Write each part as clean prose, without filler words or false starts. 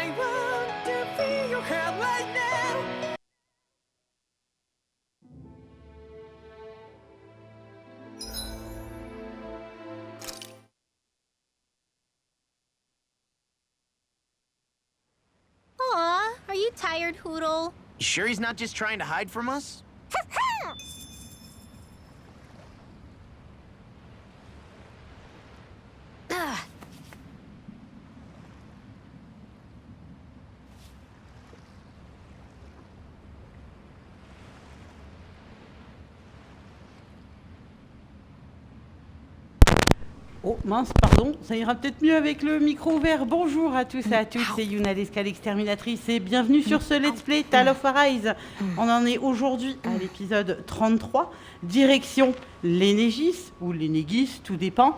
I want to feel your hand right now. Aw, are you tired, Hoodle? You sure he's not just trying to hide from us? Ugh. Oh mince, pardon, ça ira peut-être mieux avec le micro ouvert. Bonjour à tous et à toutes, c'est Yuna l'exterminatrice et bienvenue sur ce Let's Play Tale of Arise. On en est aujourd'hui à l'épisode 33, direction Lenegis, ou Lenegis, tout dépend.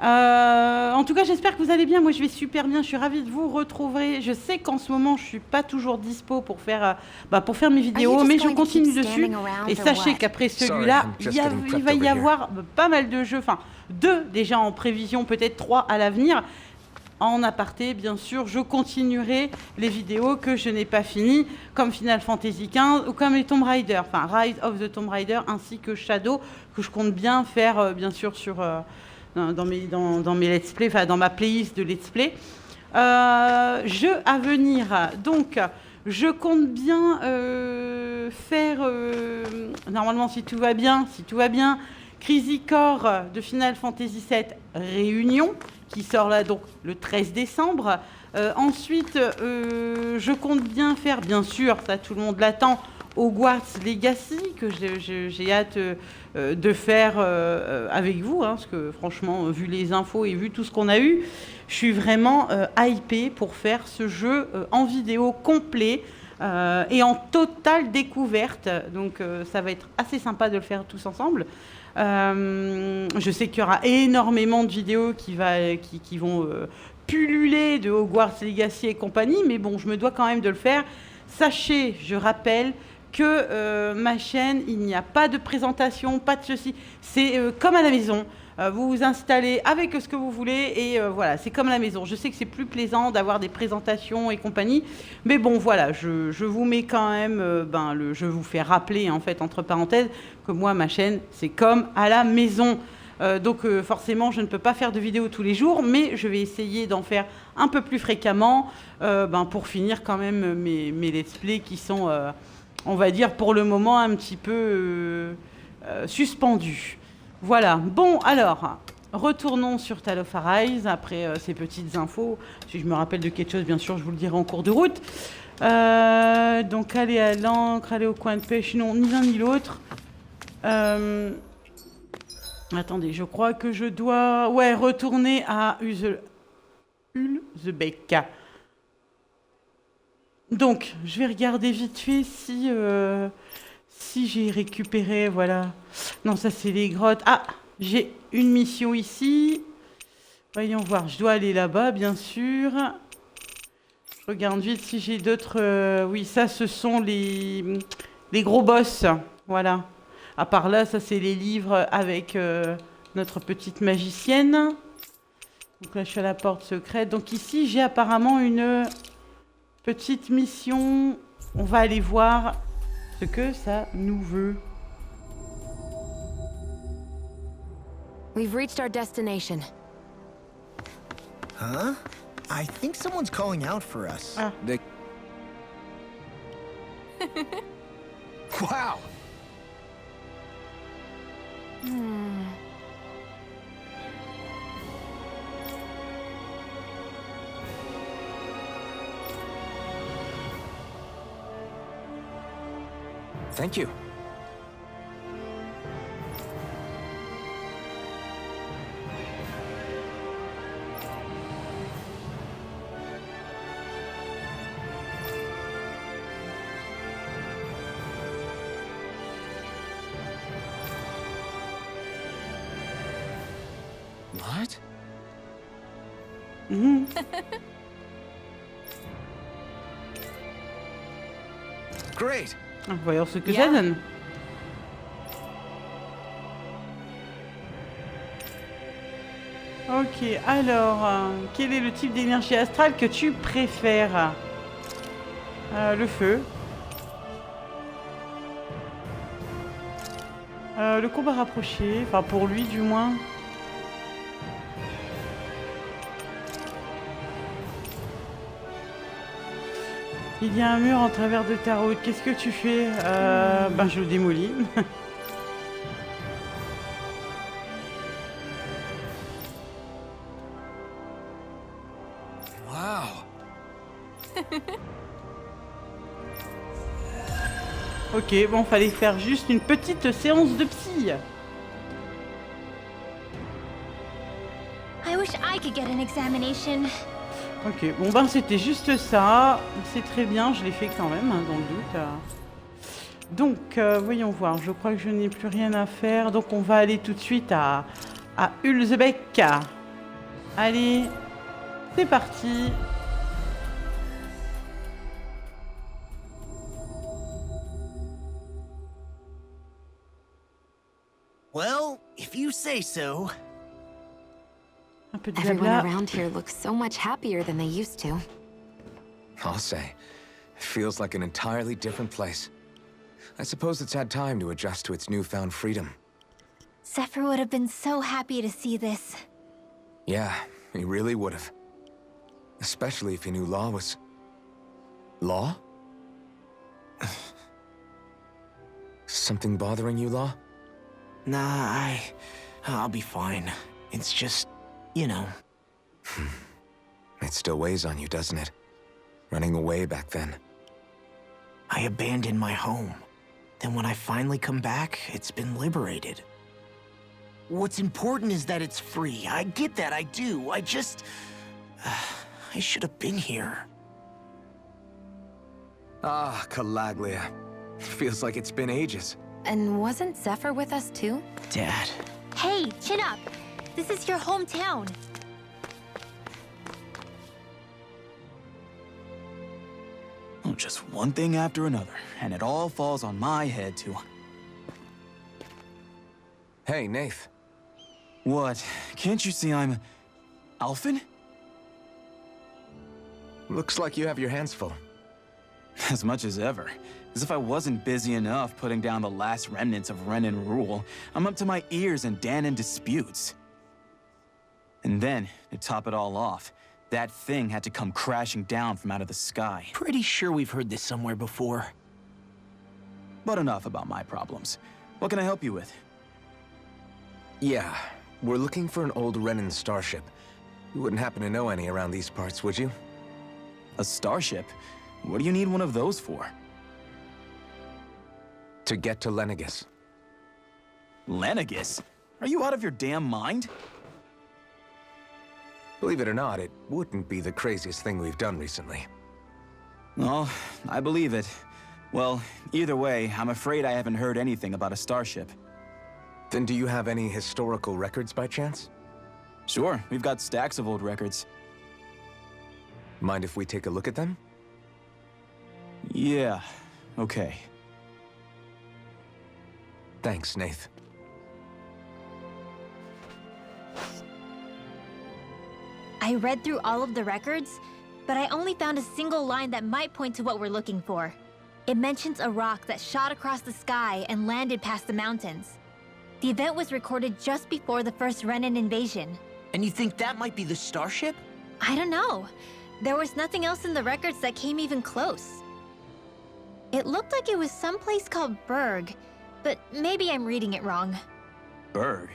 En tout cas, j'espère que vous allez bien. Moi, je vais super bien. Je suis ravie de vous retrouver. Je sais qu'en ce moment, je suis pas toujours dispo pour faire mes vidéos, mais je continue dessus. Et sachez qu'après celui-là, il va y avoir pas mal de jeux. Enfin, 2 déjà en prévision, peut-être 3 à l'avenir. En aparté, bien sûr, je continuerai les vidéos que je n'ai pas finies, comme Final Fantasy XV ou comme les Tomb Raider, enfin Rise of the Tomb Raider, ainsi que Shadow, que je compte bien faire, bien sûr, sur... dans mes let's play, enfin dans ma playlist de let's play. Jeux à venir. Donc, je compte bien faire, normalement si tout va bien, Crazy Core de Final Fantasy VII Réunion, qui sort là donc le 13 décembre. Ensuite, je compte bien faire, bien sûr, ça tout le monde l'attend, Hogwarts Legacy, que j'ai hâte de faire avec vous, hein, parce que franchement, vu les infos et vu tout ce qu'on a eu, je suis vraiment hypée pour faire ce jeu en vidéo complet et en totale découverte. Donc ça va être assez sympa de le faire tous ensemble. Je sais qu'il y aura énormément de vidéos qui vont pulluler de Hogwarts Legacy et compagnie, mais bon, je me dois quand même de le faire. Sachez, je rappelle, que ma chaîne, il n'y a pas de présentation, pas de ceci. C'est comme à la maison. Vous vous installez avec ce que vous voulez et voilà, c'est comme à la maison. Je sais que c'est plus plaisant d'avoir des présentations et compagnie, mais bon, voilà, je vous mets quand même, je vous fais rappeler, en fait, entre parenthèses, que moi, ma chaîne, c'est comme à la maison. Donc forcément, je ne peux pas faire de vidéos tous les jours, mais je vais essayer d'en faire un peu plus fréquemment pour finir quand même mes let's play qui sont, on va dire, pour le moment, un petit peu suspendus. Voilà. Bon, alors, retournons sur Tale of Arise, après ces petites infos. Si je me rappelle de quelque chose, bien sûr, je vous le dirai en cours de route. Donc, aller à l'ancre, aller au coin de pêche, non, ni l'un ni l'autre. Attendez, je crois que je dois... Ouais, retourner à Ulzbeck. Donc, je vais regarder vite fait si j'ai récupéré, voilà. Non, ça, c'est les grottes. Ah, j'ai une mission ici. Voyons voir, je dois aller là-bas, bien sûr. Je regarde vite si j'ai d'autres... oui, ça, ce sont les gros boss. Voilà. À part là, ça, c'est les livres avec notre petite magicienne. Donc là, je suis à la porte secrète. Donc ici, j'ai apparemment une petite mission. On va aller voir ce que ça nous veut. We've reached our destination. Huh? I think someone's calling out for us. Ah. Wow! Thank you. What? Great. Voyons ce que ça donne. Ok, alors, quel est le type d'énergie astrale que tu préfères? Le feu. Le combat rapproché, enfin pour lui du moins. Il y a un mur en travers de ta route, qu'est-ce que tu fais? Ben je le démolis. Wow. Ok, bon, fallait faire juste une petite séance de psy. I wish I could get an examination. Ok, bon ben c'était juste ça. C'est très bien, je l'ai fait quand même, hein, dans le doute. Donc, voyons voir, je crois que je n'ai plus rien à faire. Donc on va aller tout de suite à Hulsbeck. Allez, c'est parti. Well, if you say so. Un peu de Everyone blabla. around here looks so much happier than they used to. I'll say. It feels like an entirely different place. I suppose it's had time to adjust to its newfound freedom. Zephyr would have been so happy to see this. Yeah, he really would have. Especially if he knew Law was... Law? Something bothering you, Law? Nah, I'll be fine. It's just, you know. It still weighs on you, doesn't it? Running away back then. I abandoned my home. Then when I finally come back, it's been liberated. What's important is that it's free. I get that, I do. I just... I should have been here. Ah, Calaglia. Feels like it's been ages. And wasn't Zephyr with us too? Dad. Hey, chin up. This is your hometown. Oh, just one thing after another, and it all falls on my head too. Hey, Nath. What? Can't you see I'm... Alphen? Looks like you have your hands full. As much as ever. As if I wasn't busy enough putting down the last remnants of Renan rule, I'm up to my ears in Danon disputes. And then, to top it all off, that thing had to come crashing down from out of the sky. Pretty sure we've heard this somewhere before. But enough about my problems. What can I help you with? Yeah, we're looking for an old Renan starship. You wouldn't happen to know any around these parts, would you? A starship? What do you need one of those for? To get to Lenegis. Lenegis? Are you out of your damn mind? Believe it or not, it wouldn't be the craziest thing we've done recently. Well, I believe it. Well, either way, I'm afraid I haven't heard anything about a starship. Then do you have any historical records by chance? Sure, we've got stacks of old records. Mind if we take a look at them? Yeah, okay. Thanks, Nath. I read through all of the records, but I only found a single line that might point to what we're looking for. It mentions a rock that shot across the sky and landed past the mountains. The event was recorded just before the first Renan invasion. And you think that might be the starship? I don't know. There was nothing else in the records that came even close. It looked like it was someplace called Berg, but maybe I'm reading it wrong. Berg?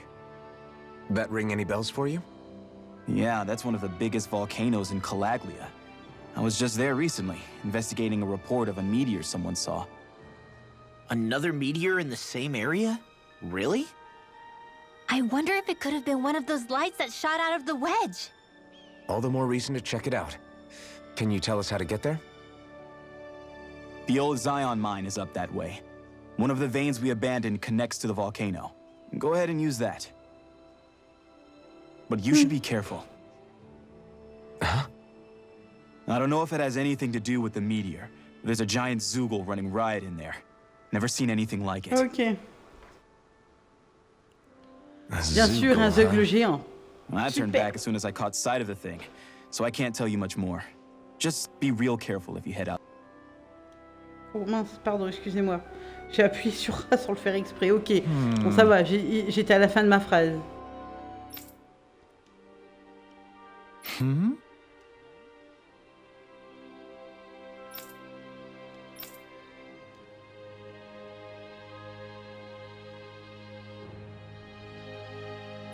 That ring any bells for you? Yeah, that's one of the biggest volcanoes in Calaglia. I was just there recently, investigating a report of a meteor someone saw. Another meteor in the same area? Really? I wonder if it could have been one of those lights that shot out of the wedge. All the more reason to check it out. Can you tell us how to get there? The old Zion mine is up that way. One of the veins we abandoned connects to the volcano. Go ahead and use that. But you should be careful. Huh? I don't know if it has anything to do with the meteor. But there's a giant Zoogle running riot in there. Never seen anything like it. Ok. A Bien sûr, un Zoogle, zeugle géant. Well, I turned Super. back as soon as I caught sight of the thing, so I can't tell you much more. Just be real careful if you head out. Oh mince, pardon, excusez-moi. J'ai appuyé sur A sans le faire exprès. Ok, bon ça va, j'étais à la fin de ma phrase.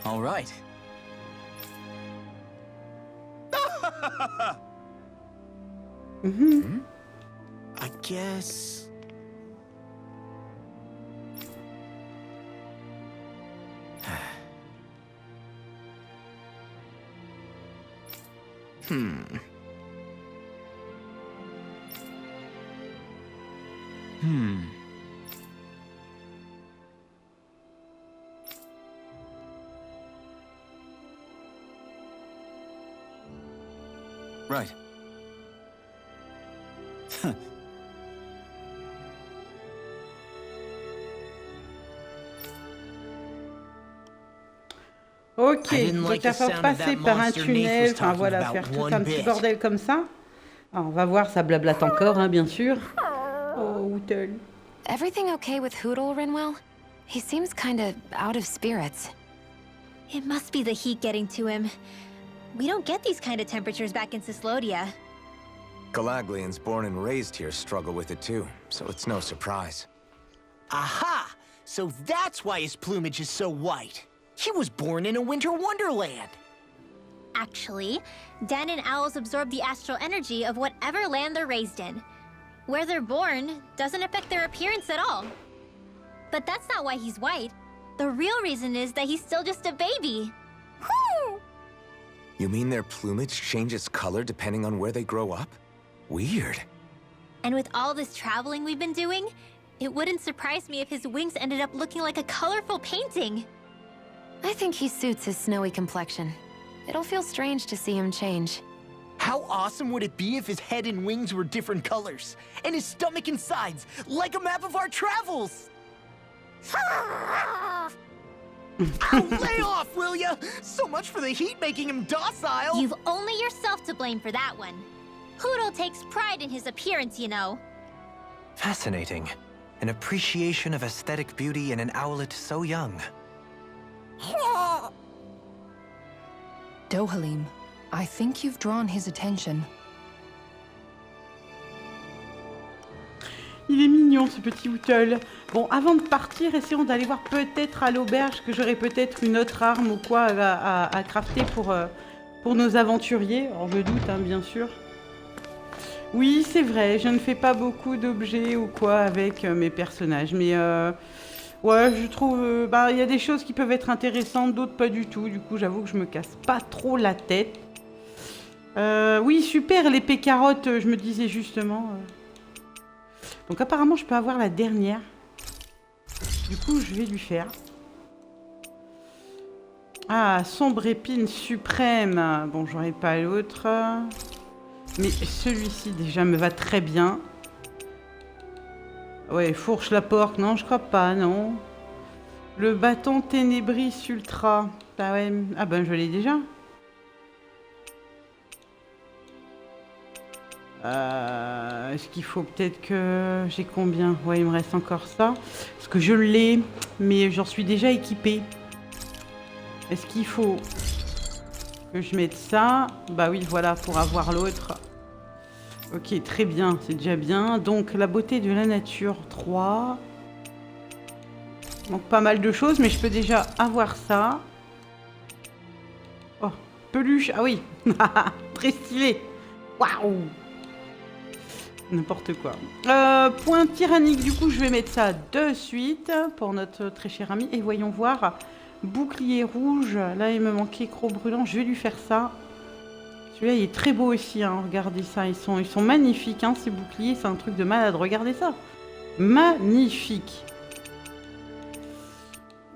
All right. I guess... Right. Ok, I didn't donc like il the va sound falloir of that passer par un monster Nath tunnel, was enfin talking voilà, about faire tout one un petit bit. bordel comme ça. Alors, on va voir, ça blablate encore, hein, bien sûr. Oh, Whittle. Everything okay with Hootle, Rinwell? He seems kinda out of spirits. It must be the heat getting to him. We don't get these kind of temperatures back in Cislodia. Galaglians born and raised here struggle with it too, so it's no surprise. Aha! So that's why his plumage is so white. He was born in a winter wonderland. Actually, Dan and owls absorb the astral energy of whatever land they're raised in. Where they're born doesn't affect their appearance at all. But that's not why he's white. The real reason is that he's still just a baby. You mean their plumage changes color depending on where they grow up? Weird. And with all this traveling we've been doing, it wouldn't surprise me if his wings ended up looking like a colorful painting. I think he suits his snowy complexion. It'll feel strange to see him change. How awesome would it be if his head and wings were different colors? And his stomach and sides, like a map of our travels! Ow, lay off, will ya? So much for the heat making him docile! You've only yourself to blame for that one. Hootle takes pride in his appearance, you know. Fascinating. An appreciation of aesthetic beauty in an owlet so young. Dohalim, I think you've drawn his attention. Il est mignon ce petit Whittle. Bon, avant de partir, essayons d'aller voir peut-être à l'auberge que j'aurai peut-être une autre arme ou quoi à crafter pour nos aventuriers. Alors je doute, hein, bien sûr. Oui, c'est vrai, je ne fais pas beaucoup d'objets ou quoi avec mes personnages. Mais ouais, je trouve... il y a des choses qui peuvent être intéressantes, d'autres pas du tout. Du coup, j'avoue que je me casse pas trop la tête. Oui, super, l'épée carotte, je me disais justement... Donc apparemment, je peux avoir la dernière. Du coup, je vais lui faire. Ah, sombre épine suprême. Bon, j'aurai pas l'autre. Mais celui-ci, déjà, me va très bien. Ouais, fourche la porte. Non, je crois pas, non. Le bâton ténébris ultra. Ah ouais. Ah ben, je l'ai déjà. Est-ce qu'il faut peut-être que... J'ai combien? Ouais, il me reste encore ça. Parce que je l'ai, mais j'en suis déjà équipée. Est-ce qu'il faut que je mette ça? Bah oui, voilà, pour avoir l'autre. Ok, très bien, c'est déjà bien. Donc, la beauté de la nature, 3. Donc, pas mal de choses, mais je peux déjà avoir ça. Oh, peluche, ah oui. Très stylé. Waouh. N'importe quoi. Point tyrannique, du coup, je vais mettre ça de suite pour notre très cher ami. Et voyons voir. Bouclier rouge. Là, il me manquait croc brûlant. Je vais lui faire ça. Celui-là, il est très beau aussi. Hein. Regardez ça. Ils sont magnifiques, hein, ces boucliers. C'est un truc de malade. Regardez ça. Magnifique.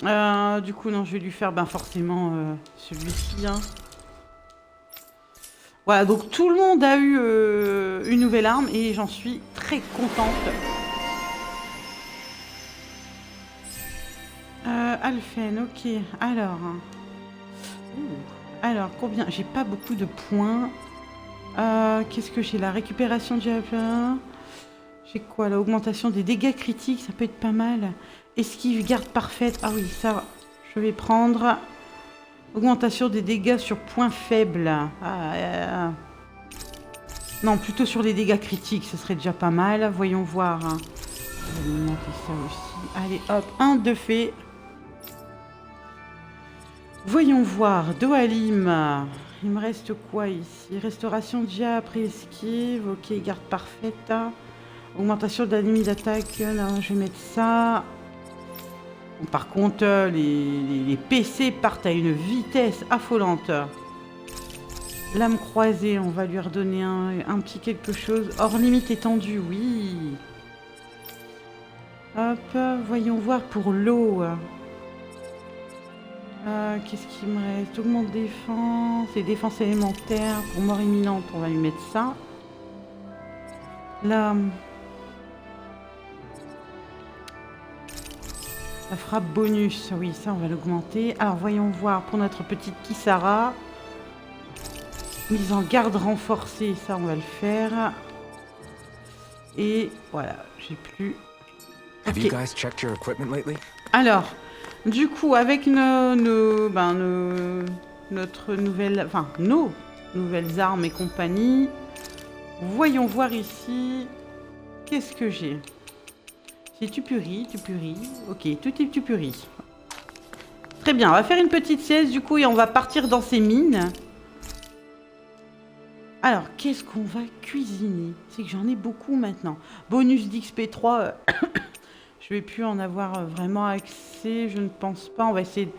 Du coup, non, je vais lui faire forcément celui-ci. Hein. Voilà, donc tout le monde a eu une nouvelle arme et j'en suis très contente. Alphen, ok. Alors. Alors, combien? J'ai pas beaucoup de points. Qu'est-ce que j'ai là? Récupération de javelin. J'ai quoi là? Augmentation des dégâts critiques, ça peut être pas mal. Esquive, garde parfaite. Ah oui, ça, je vais prendre. Augmentation des dégâts sur points faibles. Non, plutôt sur les dégâts critiques, ce serait déjà pas mal. Voyons voir. On va augmenter ça aussi. Allez, hop, un de fait. Voyons voir. Doalim. Il me reste quoi ici? Restauration déjà après esquive. Ok, garde parfaite. Augmentation de la limite d'attaque. Là, je vais mettre ça. Bon, par contre, les PC partent à une vitesse affolante. Lame croisée, on va lui redonner un petit quelque chose. Hors limite étendue, oui. Hop, voyons voir pour l'eau. Qu'est-ce qu'il me reste? Augmente défense et défense élémentaire. Pour mort imminente, on va lui mettre ça. Là... La frappe bonus, oui, ça on va l'augmenter. Alors voyons voir pour notre petite Kisara. Mise en garde renforcée, ça on va le faire. Et voilà, j'ai plus. Have you guys checked your equipment lately? Alors, du coup, avec nos nouvelles armes et compagnie, voyons voir ici. Qu'est-ce que j'ai? C'est tu puris. Ok, tout est tu puris. Très bien, on va faire une petite sieste du coup et on va partir dans ces mines. Alors, qu'est-ce qu'on va cuisiner? C'est que j'en ai beaucoup maintenant. Bonus d'XP3, je vais plus en avoir vraiment accès, je ne pense pas. On va essayer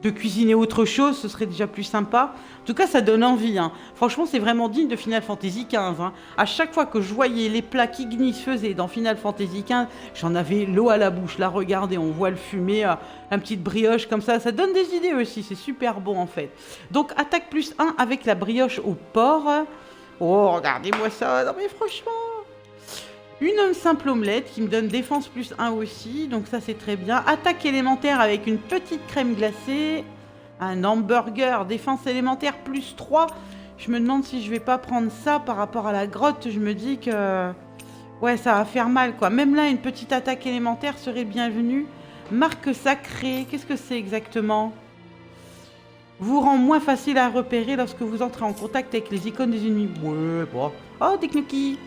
de cuisiner autre chose, ce serait déjà plus sympa. En tout cas, ça donne envie. Hein. Franchement, c'est vraiment digne de Final Fantasy XV. Hein. À chaque fois que je voyais les plats qu'Ignis faisait dans Final Fantasy XV, j'en avais l'eau à la bouche. Là, regardez, on voit le fumet, une petite brioche comme ça. Ça donne des idées aussi, c'est super bon en fait. Donc, attaque plus 1 avec la brioche au porc. Oh, regardez-moi ça. Non mais franchement... Une simple omelette qui me donne défense plus 1 aussi, donc ça c'est très bien. Attaque élémentaire avec une petite crème glacée. Un hamburger, défense élémentaire plus 3. Je me demande si je vais pas prendre ça par rapport à la grotte. Je me dis que... Ouais, ça va faire mal quoi. Même là, une petite attaque élémentaire serait bienvenue. Marque sacrée, qu'est-ce que c'est exactement? Vous rend moins facile à repérer lorsque vous entrez en contact avec les icônes des ennemis. Ouais, bon. Oh, des gnocchis.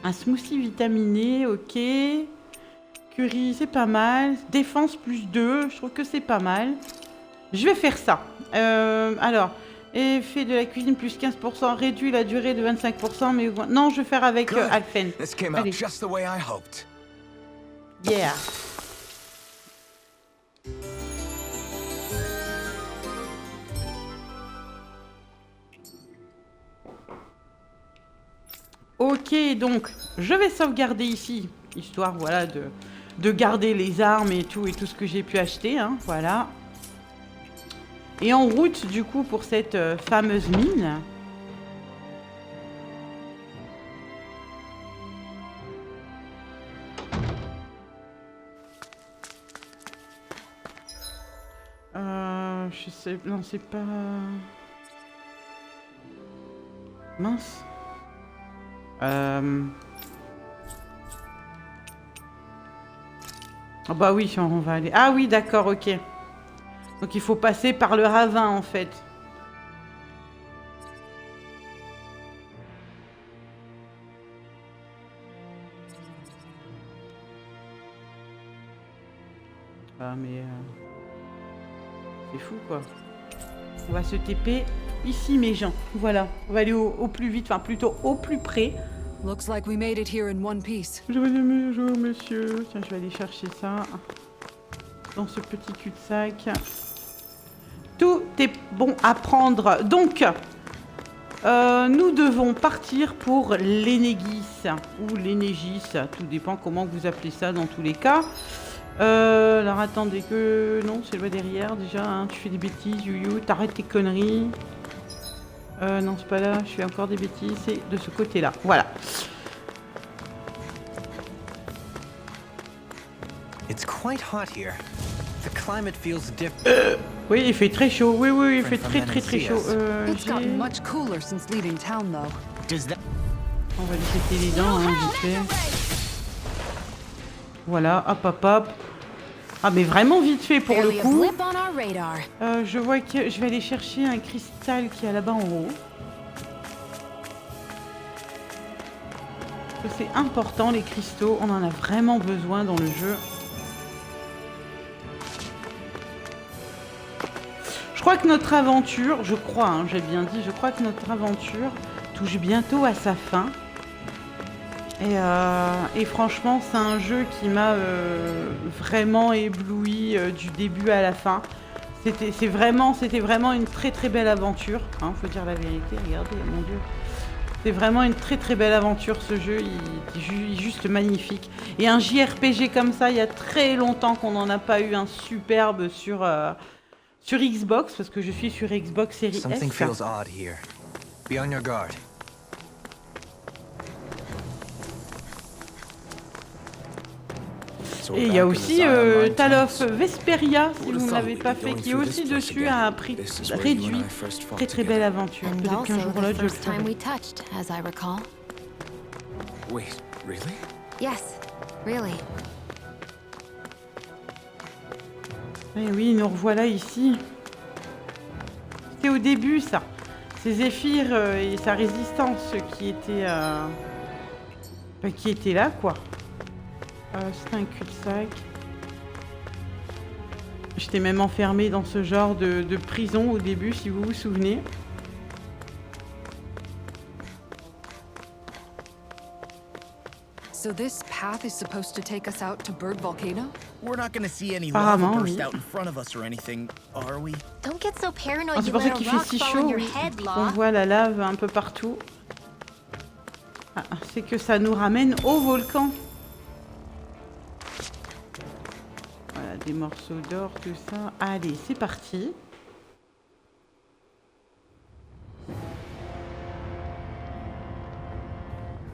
Un smoothie vitaminé, ok. Curry, c'est pas mal. Défense plus 2, je trouve que c'est pas mal. Je vais faire ça. Alors, effet de la cuisine plus 15%, réduit la durée de 25%, mais... Non, je vais faire avec Alphen. Allez. Yeah. Ok, donc je vais sauvegarder ici, histoire voilà de garder les armes et tout ce que j'ai pu acheter, hein, voilà. Et en route du coup pour cette fameuse mine. Je sais, non c'est pas... Mince. Ah bah oui, on va aller... Ah oui, d'accord, ok. Donc il faut passer par le ravin, en fait. Ah mais... C'est fou, quoi. On va se TP ici, mes gens. Voilà, on va aller au plus vite, enfin plutôt au plus près. Looks like we made it here in one piece. Bonjour, monsieur. Tiens, je vais aller chercher ça. Dans ce petit cul-de-sac. Tout est bon à prendre. Donc, nous devons partir pour Lenegis. Ou Lenegis. Tout dépend comment vous appelez ça dans tous les cas. Alors, attendez que... Non, c'est le derrière déjà. Hein. Tu fais des bêtises, Youyou. T'arrêtes tes conneries. Non, c'est pas là, je fais encore des bêtises, c'est de ce côté-là. Voilà. It's quite hot here. The climate feels different. Oui, il fait très chaud. Oui, oui, il fait très chaud. It's gotten much cooler since leaving town, though. On va lui péter les dents, hein, vite fait. Voilà, hop. Ah, mais vraiment vite fait pour le coup. Je vois que je vais aller chercher un cristal qui est là-bas en haut. C'est important, les cristaux. On en a vraiment besoin dans le jeu. Je crois que notre aventure, j'ai bien dit, je crois que notre aventure touche bientôt à sa fin. Et franchement, c'est un jeu qui m'a vraiment ébloui du début à la fin. C'était vraiment une très belle aventure. Hein, faut dire la vérité, regardez, mon Dieu. C'est vraiment une très belle aventure, ce jeu. Il est juste magnifique. Et un JRPG comme ça, il y a très longtemps qu'on n'en a pas eu un superbe sur Xbox, parce que je suis sur Xbox Series S. Something feels odd here. Be on your guard. Et il y a aussi Tale of Vesperia, si vous ne l'avez pas fait, qui est aussi dessus à un prix réduit. Très belle aventure. Peut-être qu'un jour là, je le ferai. Wait, really? Yes, really. Eh oui, nous revoilà ici. C'était au début, ça. C'est Zéphyr et sa résistance qui étaient là, quoi. C'était un cul-de-sac. J'étais même enfermée dans ce genre de prison au début, si vous vous souvenez. So this path is supposed to take us out to Bird Volcano? We're not gonna see any Apparemment, lava burst oui. out in front of us or anything, are we? Don't get so paranoid C'est you pour ça let qu'il a fait rock si fall on chaud, your oui. head, On Law. voit la lave un peu partout. Ah, c'est que ça nous ramène au volcan. Voilà, des morceaux d'or, tout ça. Allez, c'est parti.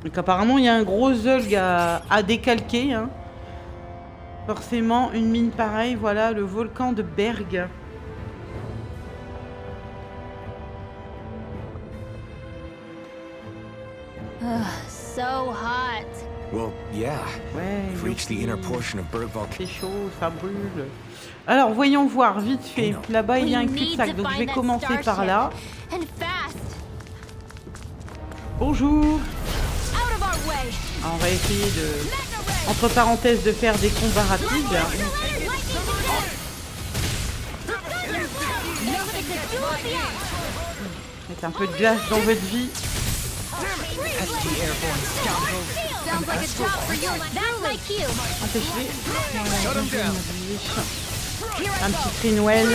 Donc apparemment, il y a un gros Zulg à décalquer. Hein. Forcément, une mine pareille. Voilà, le volcan de Berg. So hot. Well, yeah. Ouais, We've reached the inner portion of Bird Volcano. c'est chaud, ça brûle. Alors, voyons voir, vite fait. Là-bas, il y a un cul-de-sac, donc je vais commencer par là. And fast. Bonjour. Out of our way. On va essayer de, entre parenthèses, de faire des combats rapides. Mettre un peu de glace dans votre vie. Sounds like a job for you. That's my cue. Empêche-les. Un petit cri Noël.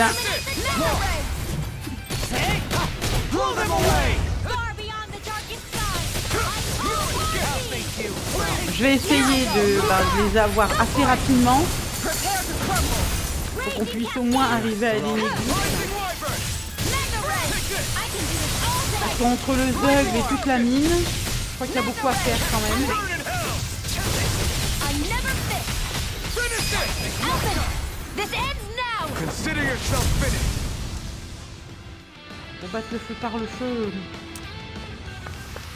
Je vais essayer de les avoir assez rapidement pour qu'on puisse au moins arriver à Lenegis. Parce qu'entre le Zug et toute la mine, je crois qu'il y a beaucoup à faire quand même. Consider yourself finished. Pour battre le feu par le feu,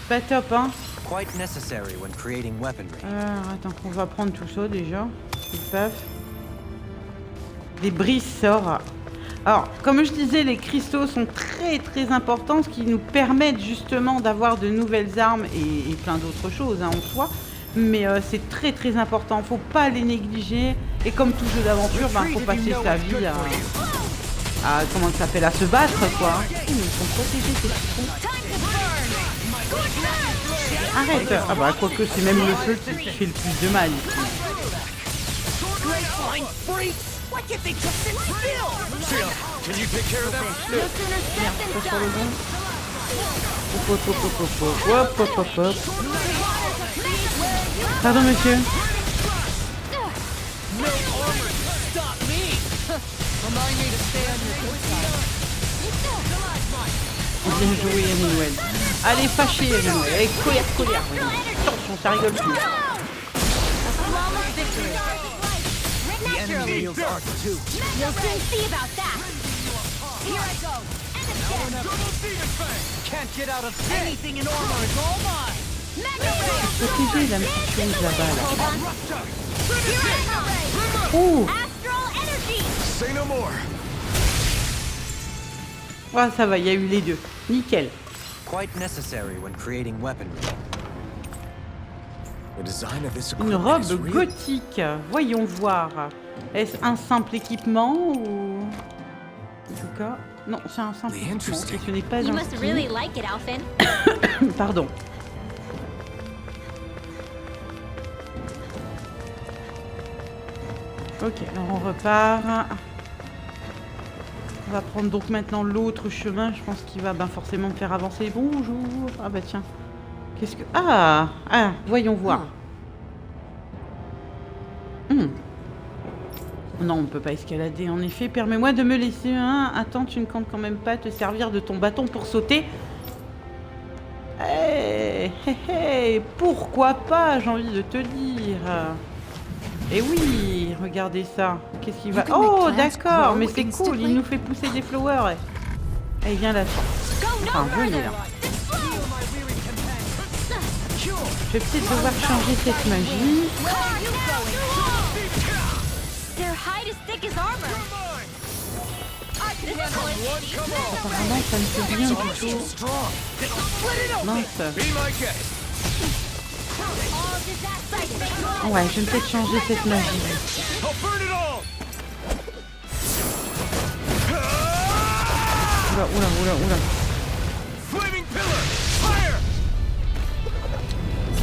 pas top, hein. Quite necessary when creating weaponry. Attends, on va prendre tout ça déjà. Paf. Des brissorts. Alors, comme je disais, les cristaux sont très importants, ce qui nous permettent justement d'avoir de nouvelles armes et plein d'autres choses hein, en soi. Mais c'est très important, faut pas les négliger. Et comme tout jeu d'aventure, faut passer sa vie à comment ça s'appelle, à se battre quoi. Ils sont protégés ces petits cons. Arrête. Ah bah quoique c'est même le feu qui fait le plus de mal ici. Hop. Pardon monsieur. Bien joué Emmanuel. Allez fâché Emmanuel. Allez colère. Attention, ça rigole plus. Wheels are too. You'll soon see about that. Here I go. Can't get out of this. Anything in armor is all mine. Protégez la petite chose là-bas. Là. Hold on. Here I come. Oh, Astral energy. Say no more. ouais, ça va, il y a eu les deux. Nickel. Quite necessary when creating weaponry. The design of this Une equipment is robe real. gothique. Voyons voir. Est-ce un simple équipement ou... En tout cas... Non, c'est un simple équipement. Et ce n'est pas You un must skin. really like it, Alphen. Pardon. Ok, alors on repart. On va prendre donc maintenant l'autre chemin. Je pense qu'il va forcément me faire avancer. Bonjour. Ah bah tiens. Qu'est-ce que... Ah, voyons voir. Non, on ne peut pas escalader. En effet, permets-moi de me laisser un. Attends, tu ne comptes quand même pas te servir de ton bâton pour sauter. Pourquoi pas, j'ai envie de te dire. Et oui, regardez ça. Qu'est-ce qu'il va... Oh, d'accord, mais c'est cool. Il nous fait pousser des flowers. Allez, viens là. Enfin, venez là. Je vais peut-être devoir changer cette magie. Their hide is thick as armor. Apparemment, ça ne fait rien du tout. Mince. Ouais, je vais peut-être changer cette magie. Oula.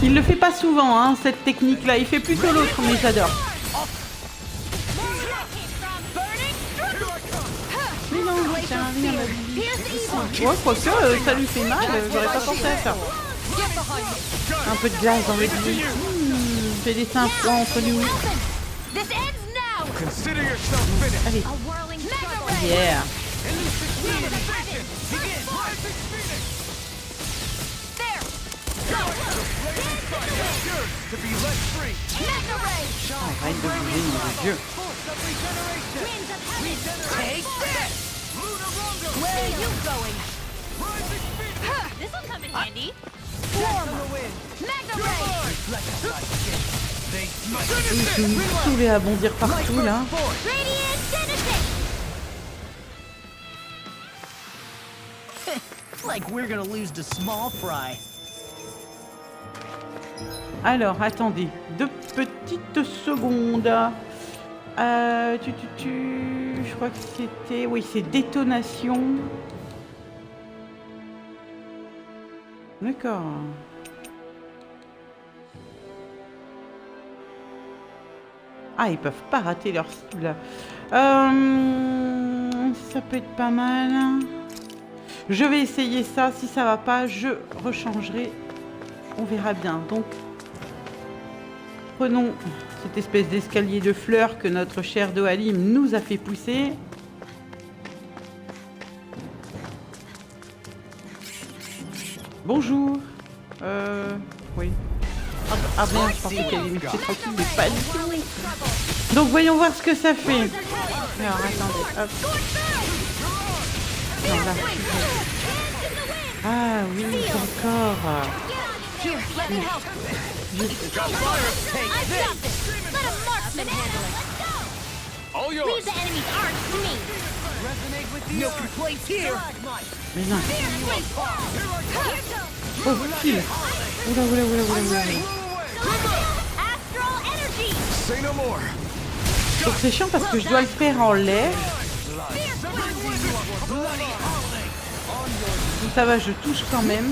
Il le fait pas souvent, hein, cette technique-là. Il fait plutôt l'autre, mais j'adore. Mais non, ça sert à rien, la vie. Ouais, quoique, ça lui fait mal. J'aurais pas pensé à ça. Un peu de glace dans le lit. J'ai laissé un froid entre nous. Allez. Yeah. Arrête de bouger, mon Dieu. This'll come in handy. Je me saoulais à bondir partout là. Like we're gonna lose to small fry. Alors, attendez, 2 petites secondes. Je crois que c'était... Oui, c'est détonation. D'accord. Ah, ils peuvent pas rater leur cible. Ça peut être pas mal. Je vais essayer ça. Si ça va pas, je rechangerai. On verra bien. Donc, prenons cette espèce d'escalier de fleurs que notre cher Dohalim nous a fait pousser. Bonjour. Oui. Ah bien, je pensais qu'elle était tranquille, mais pas du tout. Donc, voyons voir ce que ça fait. Alors, attendez. Hop. Non, là. Ah oui, encore. Here, let me help. I've got this. Let a marksman handle it. All Leave yours. the enemy's arms to me. No complaints here. Mais non. Oh, kill. Oula. Astral energy. Say no more. Donc c'est chiant parce que je dois le faire en l'air. Donc ça va, je touche quand même.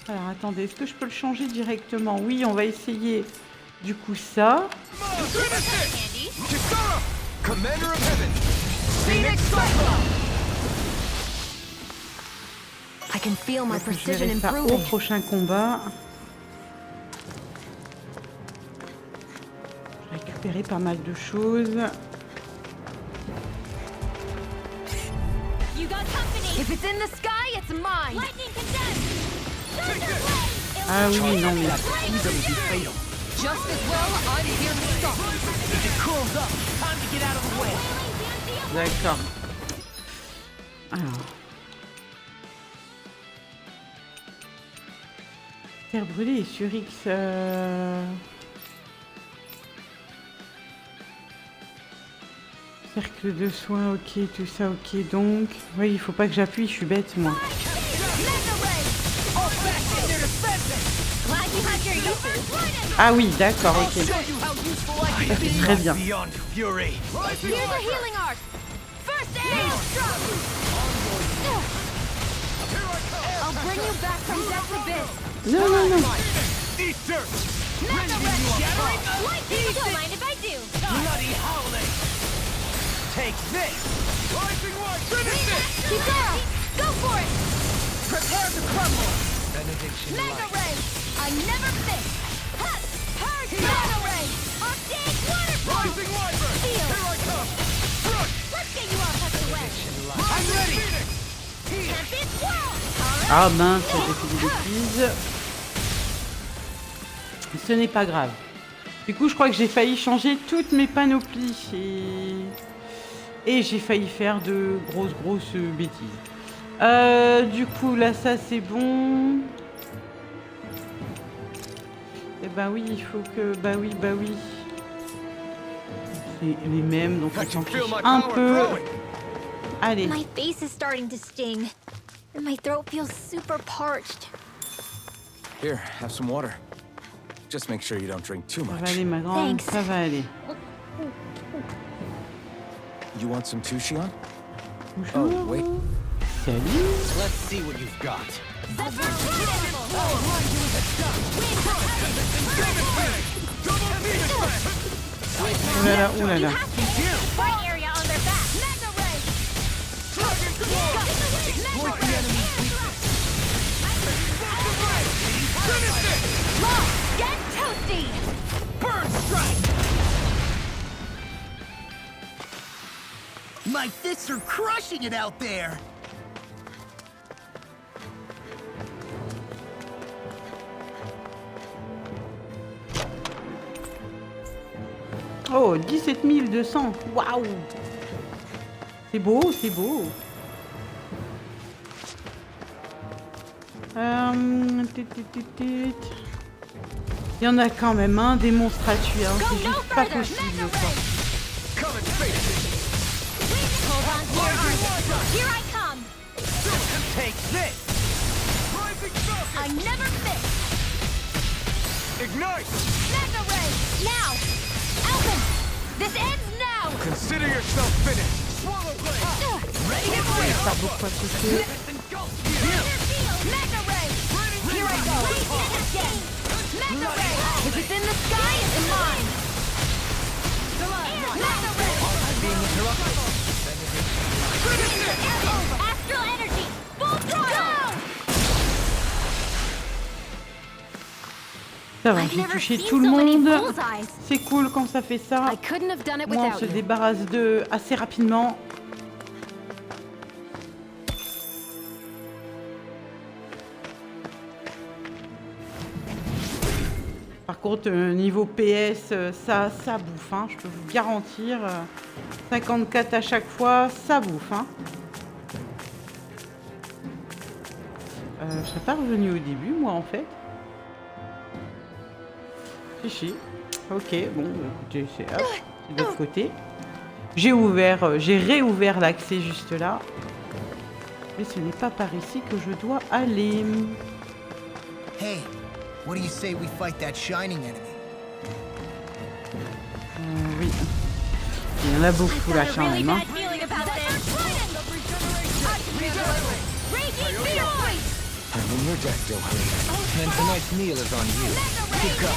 Alors attendez, est-ce que je peux le changer directement? Oui, on va essayer du coup ça. Commander of Heaven. I can feel my Je precision verrai ça au improving. prochain combat. J'ai récupéré pas mal de choses. You got company. If it's in the sky, it's mine. Lightning condensed. Thunder blade. Ah oui, non mais... Just as well, I'm here to stop. If it cools up, time to get out of the way. D'accord. Alors. Terre brûlée et sur X. Cercle de soins, ok, tout ça, ok. Donc, oui, il faut pas que j'appuie, je suis bête, moi. Ah oui, d'accord, ok. Ça, c'est très bien. Non, non, non. Take this! Rising one! Finish it! Kizara! Go for it! Prepare to crumble! Mega Ray! I never miss! Hut! Purge! Mega Ray! Arctic Waterfall! Rising Wyvern! Here I come! Front! Let's get you all tucked away! I'm ready! Tempest Swirl! Ah mince, j'ai fait des bêtises. Ce n'est pas grave. Du coup, je crois que j'ai failli changer toutes mes panoplies et j'ai failli faire de grosses bêtises. Du coup, là, ça, c'est bon. Et bah oui, il faut que... Bah oui. C'est les mêmes, donc on s'en fiche un peu. Allez. My face is starting to sting, and my throat feels super parched. Here, have some water. Just make sure you don't drink too Ça much. va aller, ma grande, Thanks. ça va aller. You want some too, Shionne? Bonjour. Oh, wait. Salut. Let's see what you've got. Oh là là. Get toasty! Burn strike! My fists are crushing it out there! Oh, 17 200. Waouh. C'est beau, c'est beau. Il y en a quand même un démonstratif, hein. C'est juste pas possible, quoi. Here I come! Take this! I never miss! Ignite! Mega Ray! Now! Alvin! This ends now! Consider yourself finished. Ready to Pas beaucoup à toucher. Mega Ray! Here I go! Mega Ray! If it's in the sky, it's mine! Mega Ray! Astral energy! Full throttle! Ça va, I've j'ai never touché seen tout le so many monde. bullseyes. C'est cool quand ça fait ça. I couldn't have done it Moi, on without se you. débarrasse d'eux assez rapidement. Par contre, niveau PS, ça bouffe, hein, je peux vous garantir. 54 à chaque fois, ça bouffe. Hein. Je serais pas revenu au début, moi, en fait. Si. Ok, bon, écoutez, c'est hop, c'est de l'autre côté. J'ai réouvert l'accès juste là. Mais ce n'est pas par ici que je dois aller. Hey, what do you say we fight that shining enemy? Oui. Il y en a beaucoup là quand même. Hein. I'm in your deck, Dohari. And tonight's meal is on you. Pick up.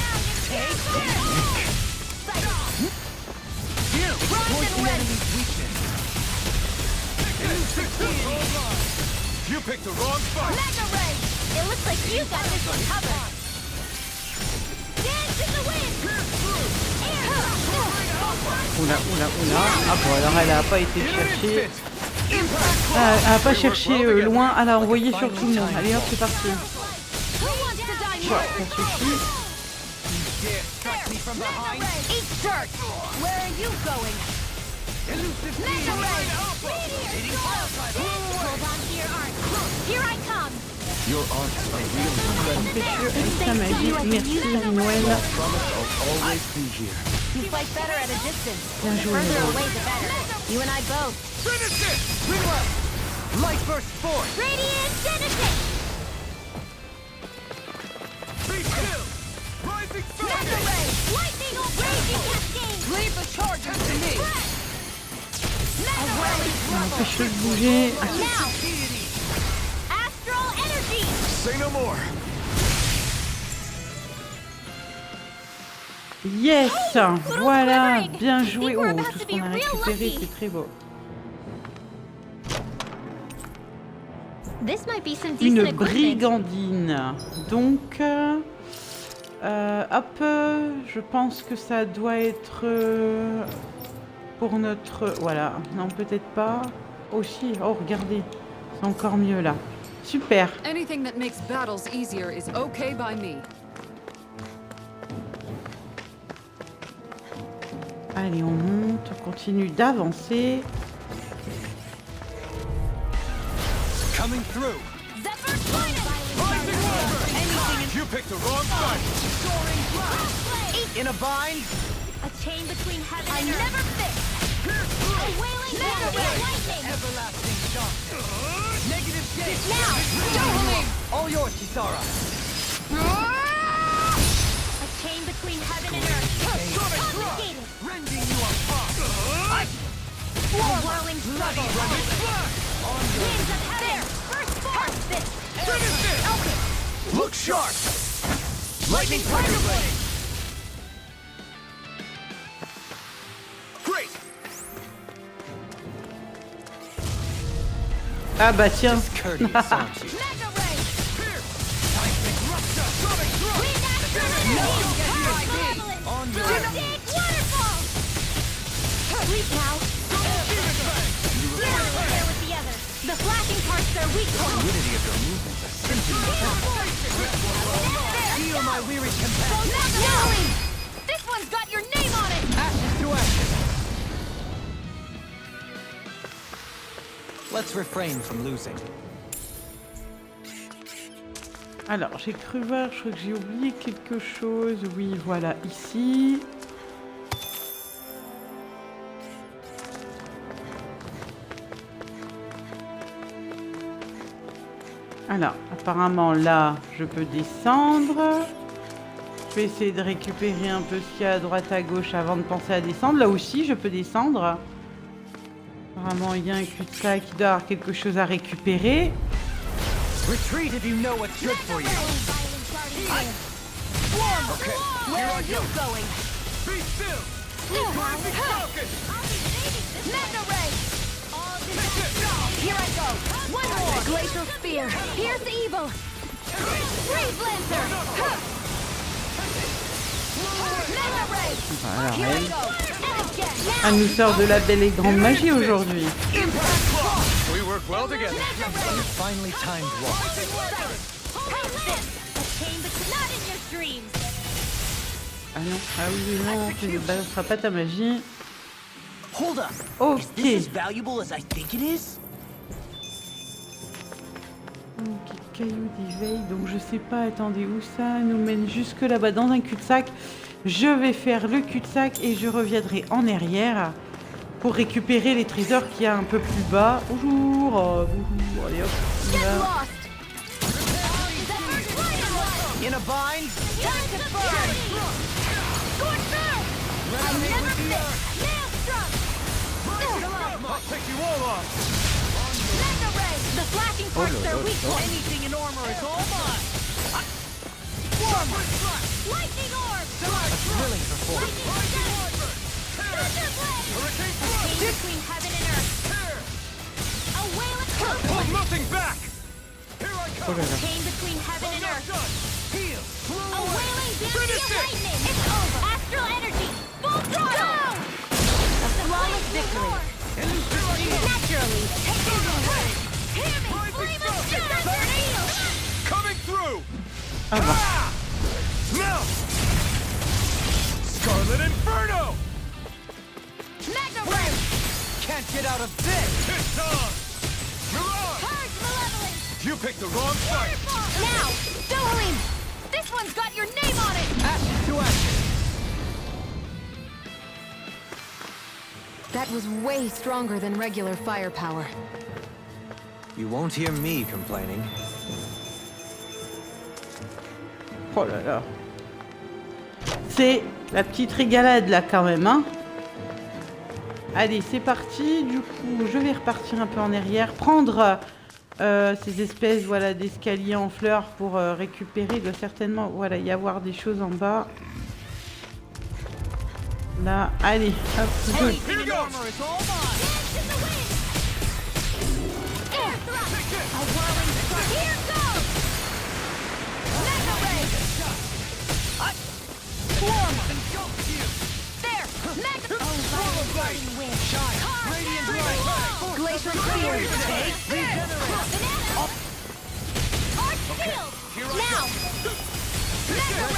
Exploit the enemy's weakness. You picked the wrong fight. Mega Ray! It looks like you got this one covered. Dance in the wind! Oula. Ah bon, alors elle a pas été chercher. Elle a pas cherché loin, elle a envoyé sur tout le monde. Allez hop, c'est parti. Who wants to die Voilà, more? ça suffit. dare strike me from behind? Eat dirt! Where are you going? Elusive Mega Ray! Hold on to your art. Here I come! Your arts are really incredible. Sa magie, merci Noël. I promise I'll always be here. You fight better at a distance. Bien The joué, further Noël. away, the better. You and I both. Finish it! Reload! Light burst forth! Radiant Genesis! Be still! Rising Mega Ray! Lightning or Raging Cascade! Leave the charges to me! Mega Ray! Empêche-le de bouger. Now! Astral Energy! Say no more! Yes, voilà, quivering. bien I joué. think we're Oh, about tout to ce be qu'on a real récupéré, lucky. c'est très beau. This might be some decent Une equipment. brigandine. Donc, hop, je pense que ça doit être pour notre... Voilà, non, peut-être pas. Oh si, oh regardez, c'est encore mieux là. Super. Anything that makes battles easier is okay by me. Allez, on monte, on continue d'avancer. Coming through! Zephyr's Finest! You picked the wrong fight! In a bind? A chain between heaven I and earth. never fit! A wailing Mega Ray! Lightning! Everlasting shock! Negative shade! Now! Show All yours, Kisara! A chain between heaven and earth. Confiscated. Rending you apart! A whirling struggle. Winds of heaven! First force! Finish it! Okay! Look sharp! Lightning Tiger Blade! Great! Ah bah tiens. Courteous, aren't you? Mega Ray! Seismic Rupture! Coming through! Wind Astral Energy! On your Big waterfall! Sleep now! Now there with the others! The flashing parts are weak points! fluidity of your movements are simply Feel my weary companion! No! This one's got your name on it! Ashes to ashes! Let's refrain from losing. Alors, j'ai cru voir, je crois que j'ai oublié quelque chose. Oui, voilà, ici. Alors, apparemment, là, je peux descendre. Je vais essayer de récupérer un peu ce qu'il y a à droite à gauche avant de penser à descendre. Là aussi, je peux descendre. Apparemment, il y a un cul-de-sac qui doit avoir quelque chose à récupérer. Retreat if you know what's good for you. Okay, Where are you going? be still! Mega Ray! Here I go! One more! Glacial Spear! Pierce evil! Freeze Lancer! Mega Ray! Voilà, Here I elle. go! And again! Elle nous sort de la belle et grande magie aujourd'hui. We work well together. Finally timed walk. Hold this! A chain between... Not in your dreams! Ah non, ah oui, non, tu ne balanceras pas ta magie. Hold up. Ok. Is this as valuable as I think it is? Ok, caillou d'éveil, donc je sais pas, attendez, où ça nous mène jusque là-bas dans un cul-de-sac. Je vais faire le cul-de-sac et je reviendrai en arrière pour récupérer les trésors qu'il y a un peu plus bas. Bonjour, bonjour, allez hop, on y Get va. lost! In a bind? Time to burn! Scorch earth! I never fit! Maelstrom! I'll take you all off. Mega Ray! The flashing parts are weak points! Anything in armor is all mine. Lightning orb! Thrilling performance. Thunder blade! A chain between heaven and earth! A wailing Hold nothing back. Here I Oh come. là là. Chain between heaven and earth. Heal. A wailing dance Finish of it. lightning! It's over! Astral energy! Full throttle! A flawless victory! Naturally! Hear me! Flame of death! Coming through. Ah bah. Now. can't get out of this! Purge malevolence! You picked the wrong fight! Now, Dohalim! This one's got your name on it! Ashes to ashes! That was way stronger than regular firepower. You won't hear me complaining. Oh là là. C'est la petite régalade là quand même, hein. Allez, c'est parti. Du coup, je vais repartir un peu en arrière, prendre ces espèces, voilà, d'escaliers en fleurs pour récupérer. Il doit certainement, voilà, y avoir des choses en bas. Là, allez, hop, go. Glacial spear! Now!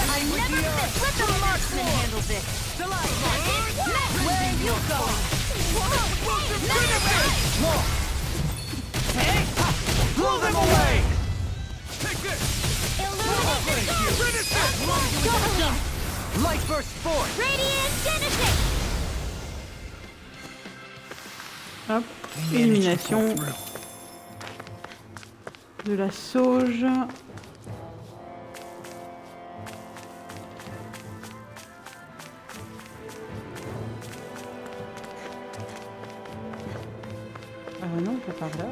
I never miss! Let the marksman handle this! Where are you going? Blow them away! Illuminate the storm! Light burst forth! Radiant Genesis! Hop, élimination de la sauge. Ah non, pas par là.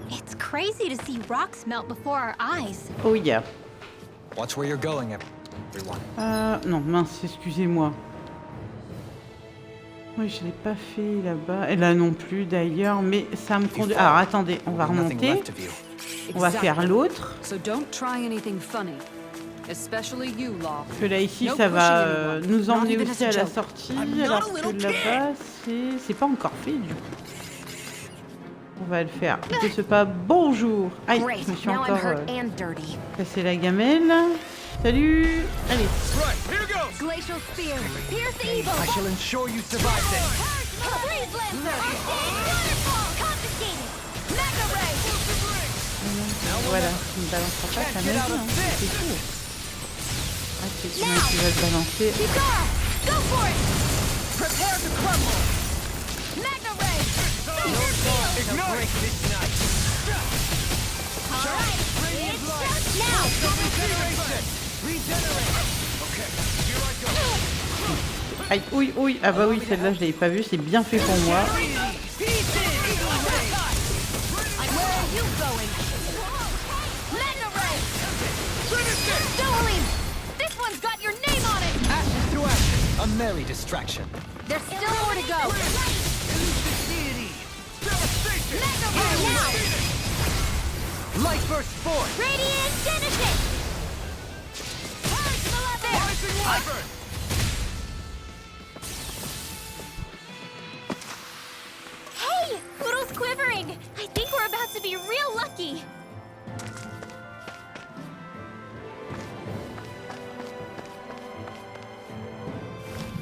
It's crazy to see rocks melt before our eyes. Oh yeah. Watch where you're going, everyone. Non, mince, excusez-moi. Oui, je l'ai pas fait là-bas. Et là non plus d'ailleurs, mais ça me conduit... Alors attendez, on va remonter. On va faire l'autre. So don't try anything funny. Especially you, Law. Que là ici, ça va nous emmener aussi à la sortie, alors que là-bas, c'est pas encore fait du coup. On va le faire de ce pas. Bonjour. Aïe, je me suis encore cassé la gamelle. Salut. Allez. Glacial spear! Pierce the evil! I shall ensure you survive this! Freeze limb! Waterfall! Confiscated! Mega ray! Voilà, tu ne balanceras pas ta magie, hein. C'est tout. Ah, c'est moi qui va le balancer. Kikara! Go for it! Prepare to crumble! Mega ray! Ignite! Alright! It's just now! Aïe, oui, oui. Ah bah oui, celle-là, je l'avais pas vue. C'est bien fait pour moi. This one's got your name on it! Ashes to ashes. A merry distraction. There's still more to go! Mega ray now! Light burst forth! Radiant Genesis! Purge malevolence! Hey! Poodle's quivering! I think we're about to be real lucky!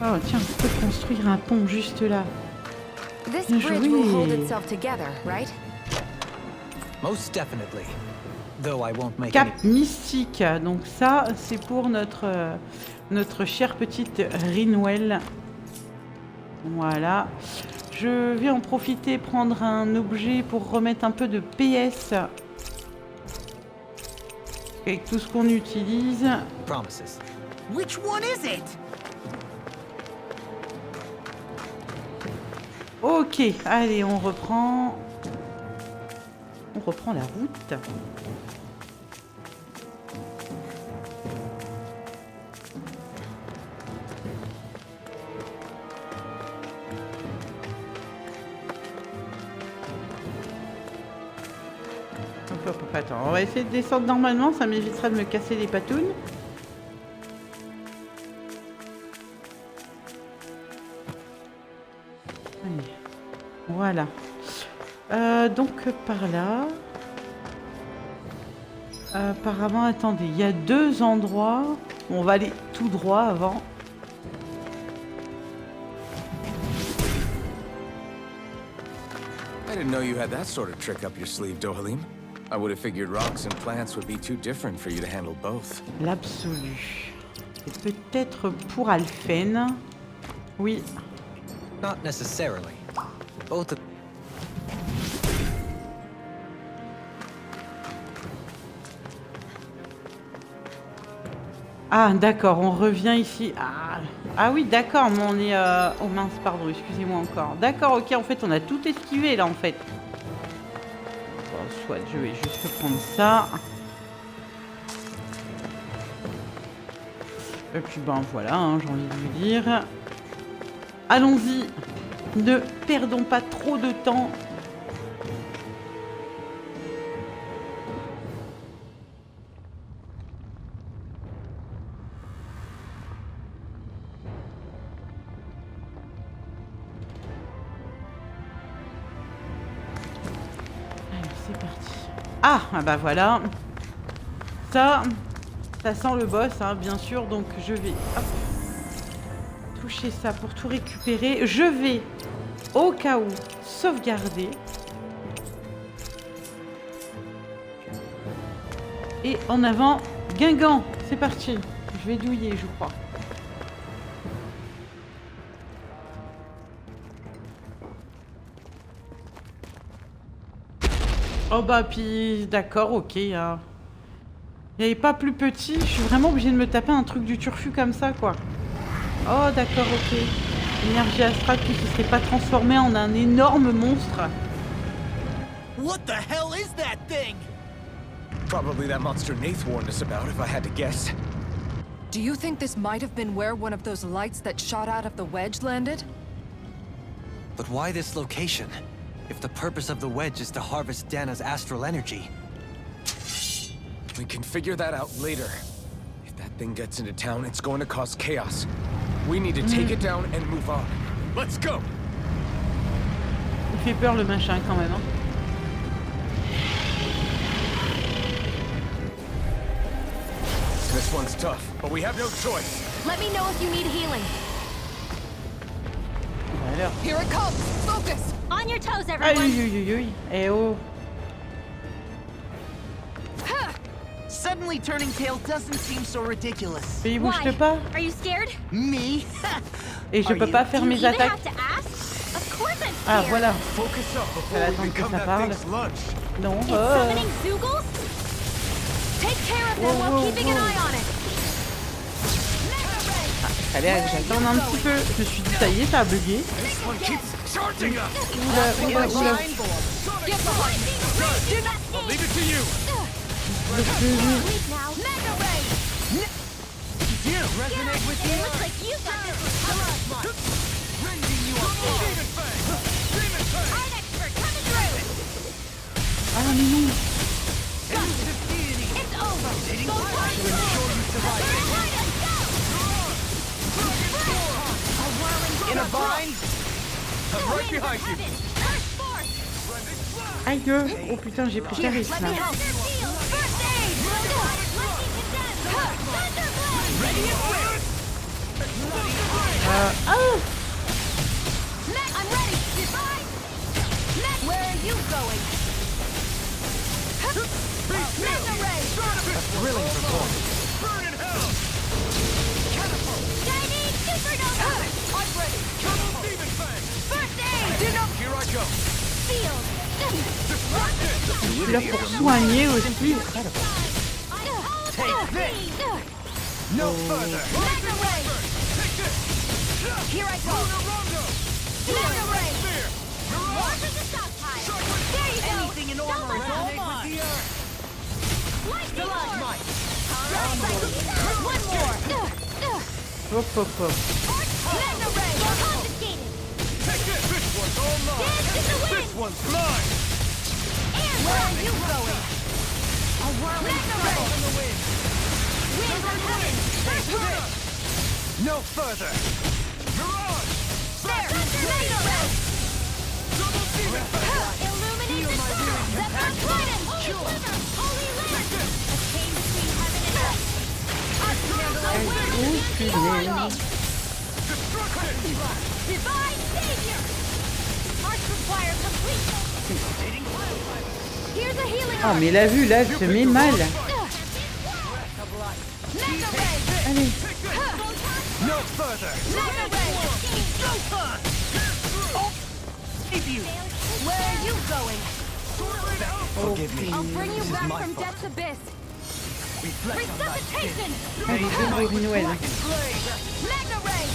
Oh tiens, on peut construire un pont juste là. This Bien bridge will hold joué. itself together, right? Most definitely. Though I won't make any... Cap mystique. Donc ça, c'est pour notre chère petite Rinwell. Voilà. Je vais en profiter, prendre un objet pour remettre un peu de PS. Avec tout ce qu'on utilise. promises. Which one is it? Ok, allez, on reprend. On reprend la route. Hop, hop, attends, on va essayer de descendre normalement, ça m'évitera de me casser les patounes. Allez, voilà. Donc par là. Apparemment, attendez, il y a 2 endroits. On va aller tout droit avant. I didn't know you had that sort of trick up your sleeve, Dohalim. I would have figured rocks and plants would be too different for you to handle both. L'absolu. C'est peut-être pour Alphen. Oui. Not necessarily. Both of... Ah, d'accord, on revient ici. Ah oui, d'accord, mais on est... Oh mince, pardon, excusez-moi encore. D'accord, ok, en fait, on a tout esquivé, là, en fait. Bon, soit, je vais juste prendre ça. Et puis, ben, voilà, hein, j'ai envie de vous dire. Allons-y. Ne perdons pas trop de temps. C'est parti. Ah bah voilà. Ça sent le boss, hein, bien sûr. Donc je vais hop, toucher ça pour tout récupérer. Je vais, au cas où, sauvegarder. Et en avant, Guingamp. C'est parti. Je vais douiller, je crois. Oh bah puis d'accord, ok. Hein. Il n'y avait pas plus petit, je suis vraiment obligée de me taper un truc du turfu comme ça, quoi. Oh d'accord, ok. L'énergie astrale qui ne serait pas transformée en un énorme monstre. What the hell is that thing? Probably that monster Nath warned us about, if I had to guess. Do you think this might have been where one of those lights that shot out of the wedge landed? But why this location? If the purpose of the wedge is to harvest Dana's astral energy. We can figure that out later. If that thing gets into town, it's going to cause chaos. We need to take it down and move on. Let's go! Il fait peur le machin quand même. Hein. This one's tough, but we have no choice. Let me know if you need healing. Alors. Here it comes. Focus. On your toes, Aïe everyone. aïe aïe aïe. Eh oh. Suddenly turning tail doesn't seem so ridiculous. Mais il bouge Why? pas. Are you scared? Me? Et je Are peux you? pas faire Do you mes even attaques. have to ask? Of course I'm Ah scared. voilà. Focus up Elle before we attend que become ça that parle. thing's lunch. Non. It's summoning Zoogles? Take care of them while keeping an eye on it. Allez, j'attends un petit peu. Je me suis dit, ça y est, ça a bugué. This one keeps charging us. Oula, oula, oula. Get behind me. Do not I'll leave it to you. Weak now. Mega ray. You resonate with It you? looks like you got this one covered. Rending you apart. Demon Fang! Demon Fang! Art expert coming through. Ah mais non. It's over. Go find To ensure you survive. let's go. In a bind? I'm right behind you. First force. Aïe. Oh putain, j'ai pris Here, Caris let là. me help. First aid. Thunderblade. Ready and quick. Ah. I'm ready. Goodbye. Where are you going? Mega ray. Thrilling performance. Burn in hell! Chinese supernova. I'm ready. Come on, Demon Fang! First aid. Do not Here I go. feel. Distract it! Je suis là pour soigner aussi. Take this. No further. Mega ray. Take this! Here I go. Mega ray. Spear! More to the stockpile. There you go. Anything in armor resonate with the earth. Lightning orb. Stalagmite. One more. Hop hop hop. Mega ray. Confiscated. Take this! This one's all mine! Dance in the wind. This one's mine! And where are you going? A whirling circle in the wind. Wind from heaven. First word. No further. Mirage! There. Mega ray. Double Demon Fang! Illuminate the sun. Zephyr Trident. Holy Sliver. Holy Land. punaise. Divine Savior! Hearts require completion! Here's a healing Ah, mais la vue là, elle se met mal. Mega Ray! Allez. No further! Mega Ray! Where are you going? Forgive me. I'll bring you This is back my from fault. death's abyss! Reflect on thy Resuscitation! Allez, débrouille Noël. Mega Ray!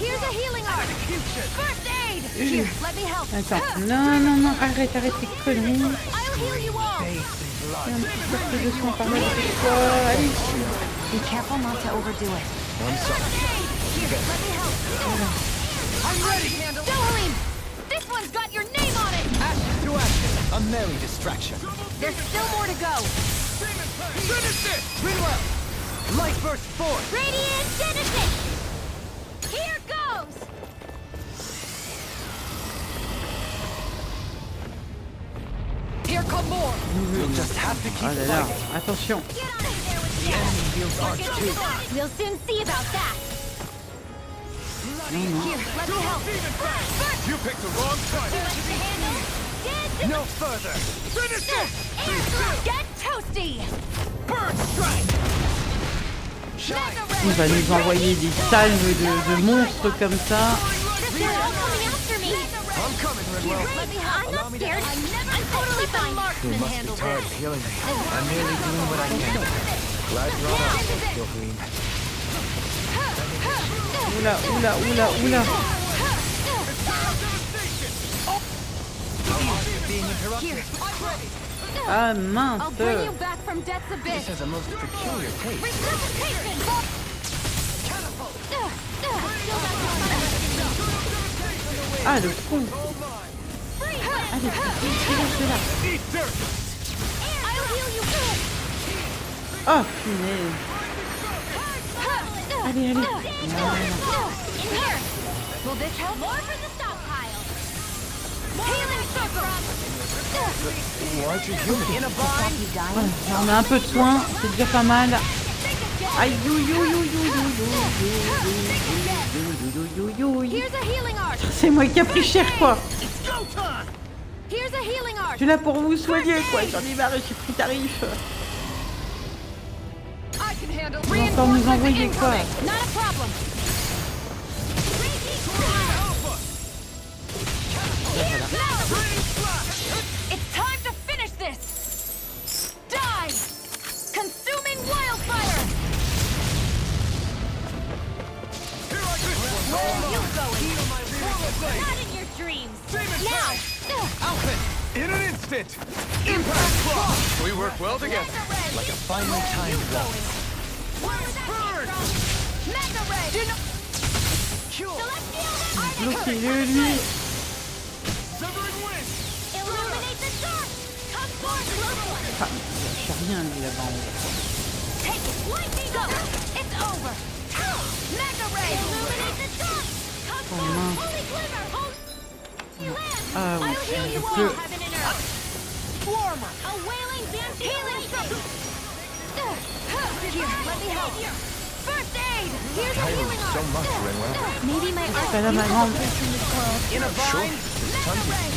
Here's a healing art! First aid! Here, let me help! Attends. Non, non, non, arrête tes conneries. I'll heal you all! Un petit peu de soin par là, c'est quoi? Allez. Be careful not to overdo it. First aid! Here, let me help! I'm ready! Dohalim! This one's got your name on it! Ashes to ashes. A merry distraction. There's still more to go! Finish it! Meanwhile, light burst forth. Radiant Genesis! Here goes! Here come more! You'll just have to keep Oh là là, fighting. attention. Get out of there with the Enemy heals arch too. We'll soon see about that! Here, let me help! You picked the wrong time. No further. Finish it! Get toasty! Bird strike! Mega Il Ray! va nous envoyer des salves de monstres comme ça. They're all coming after me! I'm coming, Redwell. Let me help! I'm not scared! I'm totally fine! You must be tired of healing me. I'm merely doing what I can. Glad you're on our side, Dohalim. Oula, oula, oula, oula. Being interrupted. Ah I'll mince. bring you back from death's This abyss! has a most peculiar taste. Resuscitation! Ah le con. Allez, dégage de là. Eat dirt! I'll heal you! Oh punaise. Allez, allez. In here! Will this help? More for the stockpile! Healing circle! Why'd you heal me? In a bind. Voilà, là, on a un peu de soin, c'est déjà pas mal. Aïe, you, you, you, you, you, you. Here's a healing art! C'est moi qui a pris cher quoi. Here's a healing art! Je suis là pour vous soigner quoi. J'en ai marre, j'ai pris tarif. I can handle Ils vont encore nous envoyer quoi. Not a problem! It's time to finish this! Die! Consuming wildfire! Where are you going? Not in your dreams! Now! In an instant! Impact cross! We work well together. Like a finely timed waltz. Mega Ray! Bloquez-le lui. Severing wind! Illuminate the dark! Come forth, little one! Ah, il fait rien lui là-bas en haut. Take it! Lightning go! It's over! Mega Ray! Illuminate the dark! Come forth! Holy glimmer! Holy land! Ah oui, I'll heal you je all, peux. heaven and earth! Warmer! A wailing band healing circle! Here, let me help! First aid! Here's a healing art! So much, Renwell. Maybe my art Pas là ma grande. In a bind. Mega Ray!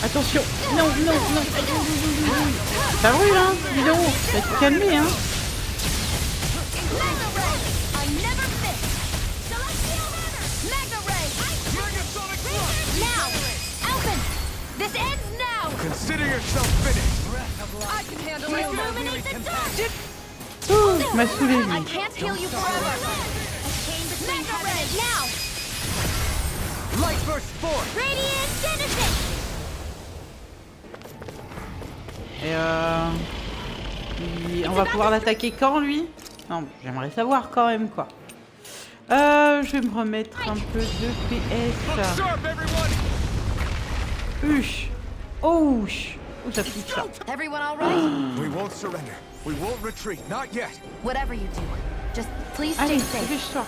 Attention. Non, non, non. Ça brûle hein. Dis donc. Va te calmer hein. Mega Ray! I never miss! Celestial Runner! Mega Ray! Now! Alvin! This ends now! Consider yourself finished. I can handle it! Illuminate the dark! Ouh, il m'a saoulé I lui. can't heal you forever! Mega Ray! Now! Light burst forth. Radiant Genesis! Et on va pouvoir l'attaquer quand lui? Non, j'aimerais savoir quand même quoi. Je vais me remettre un peu de PS. Sharp, everyone! Uch. Oh, uch. Oh, ça pique ça. Everyone all right? We won't surrender. We won't retreat. Not yet. Whatever you do, just please Allez, stay safe. dépêche-toi.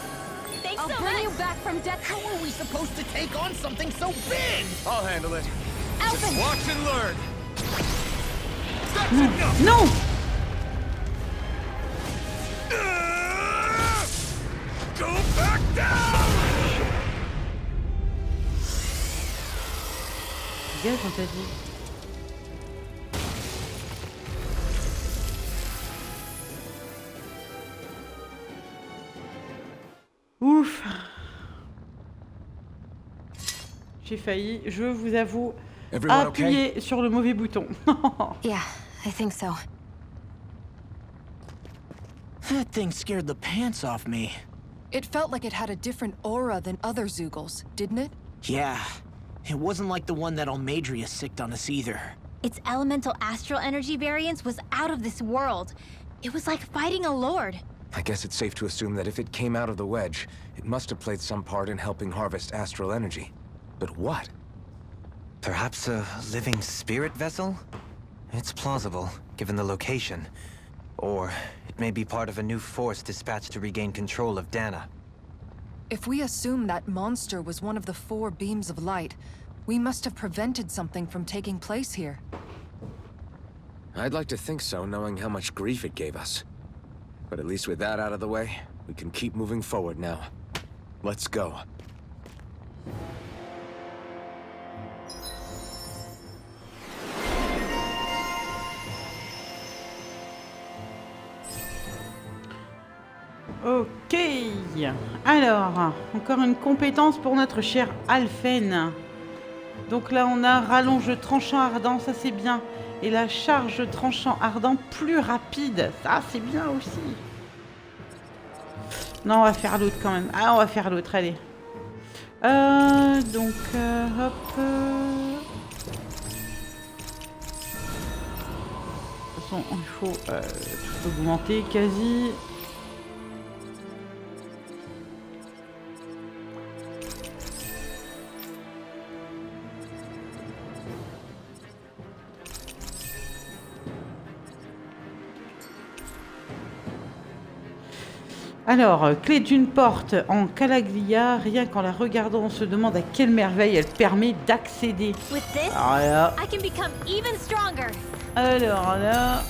Thanks I'll bring you back from death. How are we supposed to take on something so big? I'll handle it. Just Alvin! watch and learn. That's enough! Non. Dégage, on t'a dit. Ouf. J'ai failli, je vous avoue, Everyone appuyer sur le mauvais bouton. Yeah, I think so. That thing scared the pants off me. It felt like it had a different aura than other Zeugles, didn't it? Yeah, it wasn't like the one that Almadria sicked on us either. Its elemental astral energy variance was out of this world. It was like fighting a lord. I guess it's safe to assume that if it came out of the wedge, it must have played some part in helping harvest astral energy. But what? Perhaps a living spirit vessel? It's plausible, given the location. Or it may be part of a new force dispatched to regain control of Dana. If we assume that monster was one of the 4 beams of light, we must have prevented something from taking place here. I'd like to think so, knowing how much grief it gave us. But at least with that out of the way, we can keep moving forward now. Let's go. Ok. Alors, encore une compétence pour notre cher Alphen. Donc là, on a rallonge tranchant ardent, ça c'est bien. Et la charge tranchant ardent plus rapide, ça c'est bien aussi. Non, on va faire l'autre quand même. Ah, on va faire l'autre, allez. Donc, hop. De toute façon, il faut tout augmenter quasi. Alors, clé d'une porte en Calaglia, rien qu'en la regardant, on se demande à quelle merveille elle permet d'accéder. With this, Alors là, I can become even stronger. alors là,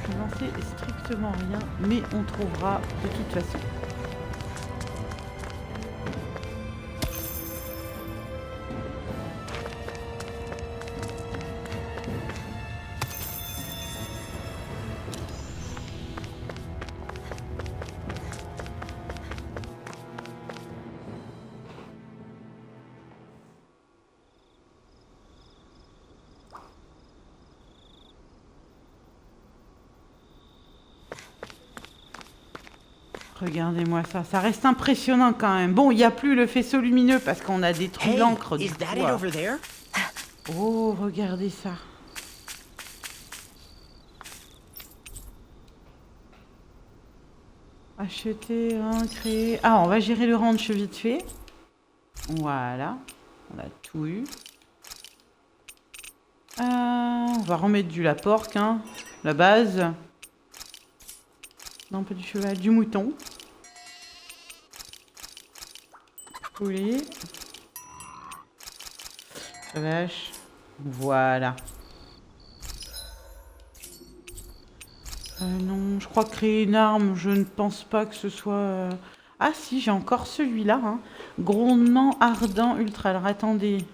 je n'en sais strictement rien, mais on trouvera de toute façon. Regardez-moi ça, ça reste impressionnant quand même. Bon, il n'y a plus le faisceau lumineux parce qu'on a détruit Hey, l'encre. is that it over there? Oh, regardez ça. Acheter, créer... Ah, on va gérer le ranch vite fait. Voilà, on a tout eu. On va remettre du laporc, hein, la base. Non, pas du cheval, du mouton. Poulet. La vache. Voilà. Non, je crois que créer une arme, je ne pense pas que ce soit... Ah si, j'ai encore celui-là. Hein. Grondement ardent ultra. Alors attendez.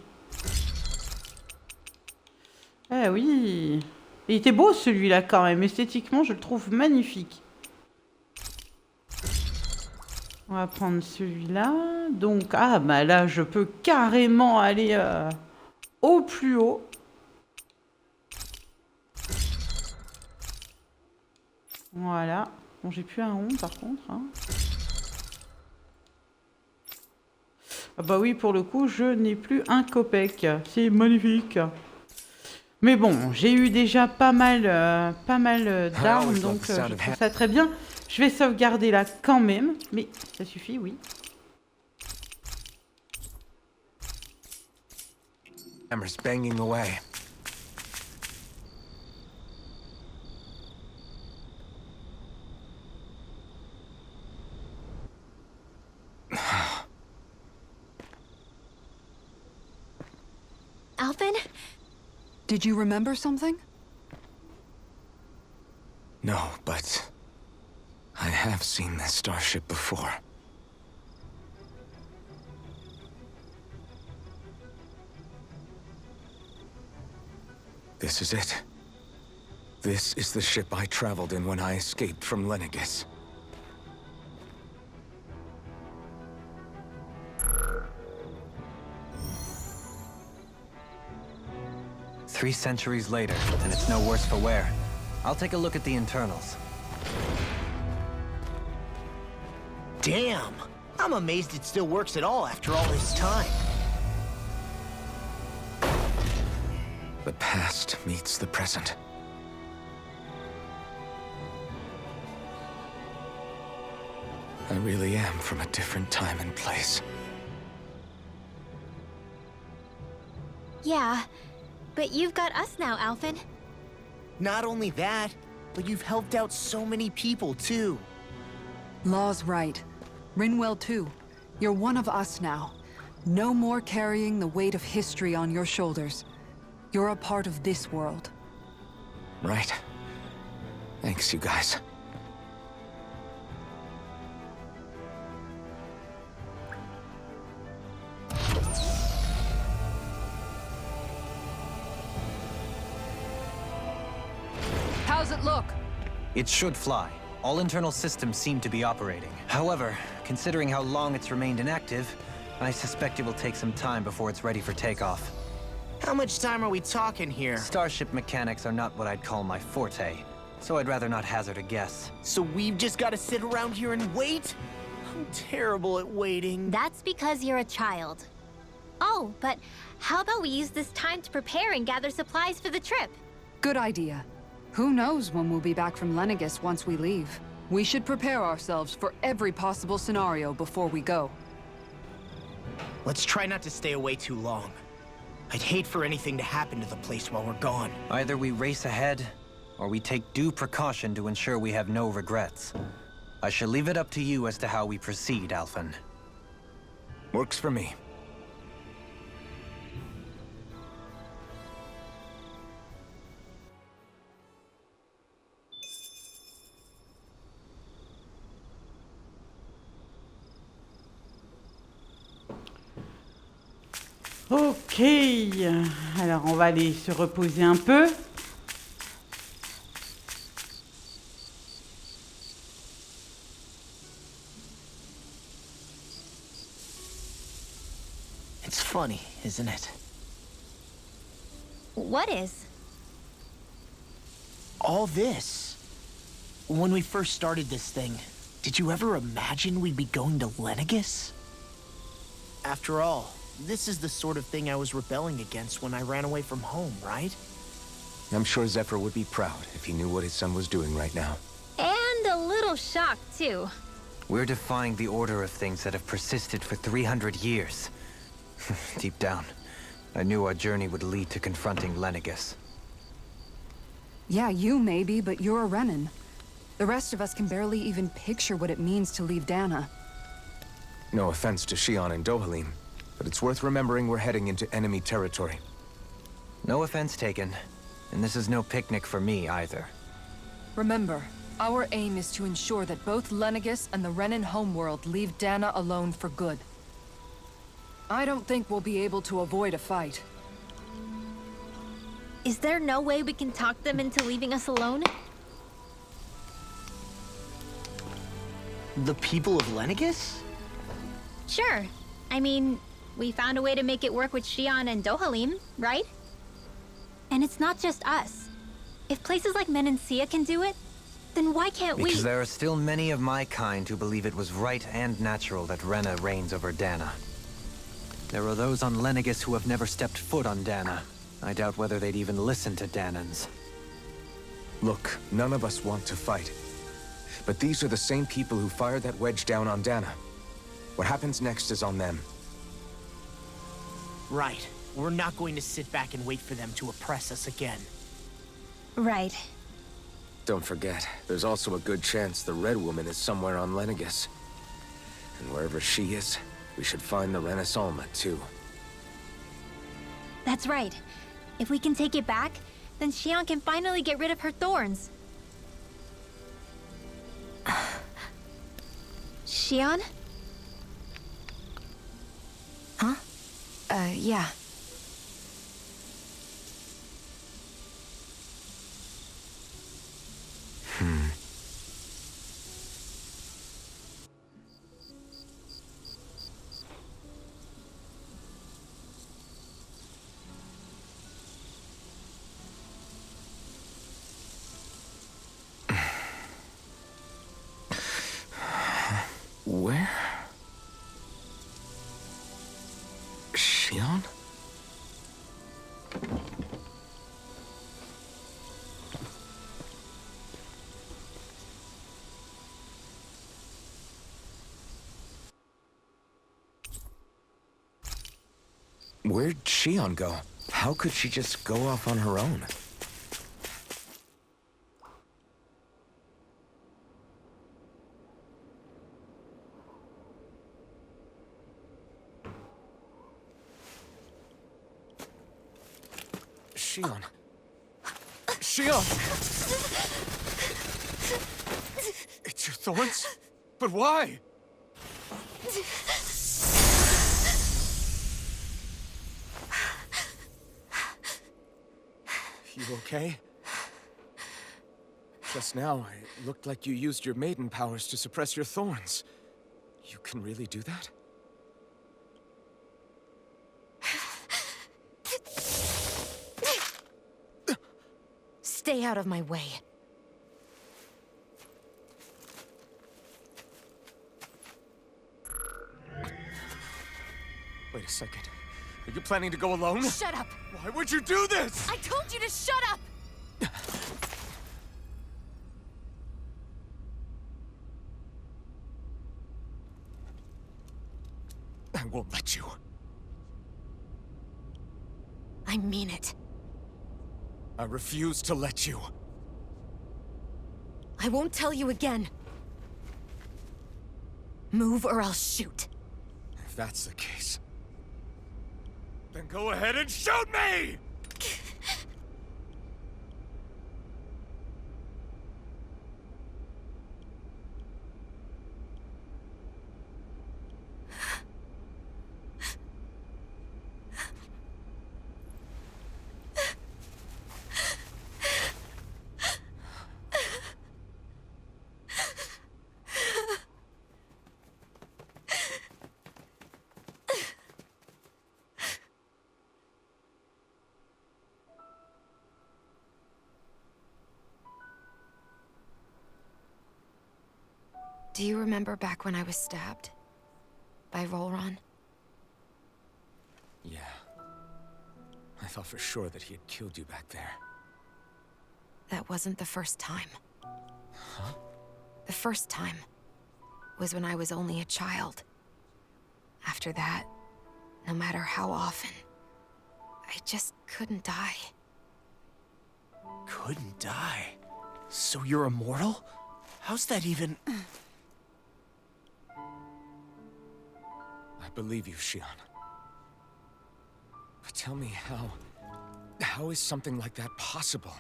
Ah oui. Il était beau celui-là quand même. Esthétiquement, je le trouve magnifique. On va prendre celui-là. Donc, ah bah là, je peux carrément aller au plus haut. Voilà. Bon, j'ai plus un rond par contre. Hein. Ah bah oui, pour le coup, je n'ai plus un copec. C'est magnifique. Mais bon, j'ai eu déjà pas mal d'armes, donc je trouve ça très bien. Je vais sauvegarder là quand même, mais ça suffit, oui. Hammer's banging away. Alphen? Did you remember something? No, but I have seen this starship before. This is it. This is the ship I traveled in when I escaped from Lenegis. Three centuries later, and it's no worse for wear. I'll take a look at the internals. Damn! I'm amazed it still works at all after all this time. The past meets the present. I really am from a different time and place. Yeah, but you've got us now, Alphen. Not only that, but you've helped out so many people, too. Law's right. Rinwell too. You're one of us now. No more carrying the weight of history on your shoulders. You're a part of this world. Right. Thanks, you guys. How's it look? It should fly. All internal systems seem to be operating. However, considering how long it's remained inactive, I suspect it will take some time before it's ready for takeoff. How much time are we talking here? Starship mechanics are not what I'd call my forte, so I'd rather not hazard a guess. So we've just got to sit around here and wait? I'm terrible at waiting. That's because you're a child. Oh, but how about we use this time to prepare and gather supplies for the trip? Good idea. Who knows when we'll be back from Lenegis once we leave. We should prepare ourselves for every possible scenario before we go. Let's try not to stay away too long. I'd hate for anything to happen to the place while we're gone. Either we race ahead, or we take due precaution to ensure we have no regrets. I shall leave it up to you as to how we proceed, Alphen. Works for me. Ok, alors on va aller se reposer un peu. It's funny, isn't it? What is? All this. When we first started this thing, did you ever imagine we'd be going to Lenegis? After all, this is the sort of thing I was rebelling against when I ran away from home, right? I'm sure Zephyr would be proud if he knew what his son was doing right now. And a little shocked, too. We're defying the order of things that have persisted for 300 years. Deep down, I knew our journey would lead to confronting Lenegis. Yeah, you maybe, but you're a Renan. The rest of us can barely even picture what it means to leave Dana. No offense to Shionne and Dohalim, but it's worth remembering we're heading into enemy territory. No offense taken, and this is no picnic for me either. Remember, our aim is to ensure that both Lenegis and the Renan homeworld leave Dana alone for good. I don't think we'll be able to avoid a fight. Is there no way we can talk them into leaving us alone? The people of Lenegis? Sure. I mean, we found a way to make it work with Shionne and Dohalim, right? And it's not just us. If places like Menancia can do it, then why can't we? Because there are still many of my kind who believe it was right and natural that Rena reigns over Dana. There are those on Lenegis who have never stepped foot on Dana. I doubt whether they'd even listen to Danans. Look, none of us want to fight. But these are the same people who fired that wedge down on Dana. What happens next is on them. Right. We're not going to sit back and wait for them to oppress us again. Right. Don't forget, there's also a good chance the Red Woman is somewhere on Lenegis. And wherever she is, we should find the Renaissance too. That's right. If we can take it back, then Shionne can finally get rid of her thorns. Shionne? Huh? Yeah. Where? Shionne? Where'd Shionne go? How could she just go off on her own? Shionne. Shionne! It's your thorns? But why? You okay? Just now, it looked like you used your maiden powers to suppress your thorns. You can really do that? Stay out of my way. Wait a second. Are you planning to go alone? Shut up! Why would you do this? I told you to shut up! I won't let you. I mean it. I refuse to let you. I won't tell you again. Move or I'll shoot. If that's the case, then go ahead and shoot me! Do you remember back when I was stabbed? By Rolron? Yeah. I thought for sure that he had killed you back there. That wasn't the first time. Huh? The first time was when I was only a child. After that, no matter how often, I just couldn't die. Couldn't die? So you're immortal? How's that even... I believe you, Shionne. But tell me how is something like that possible?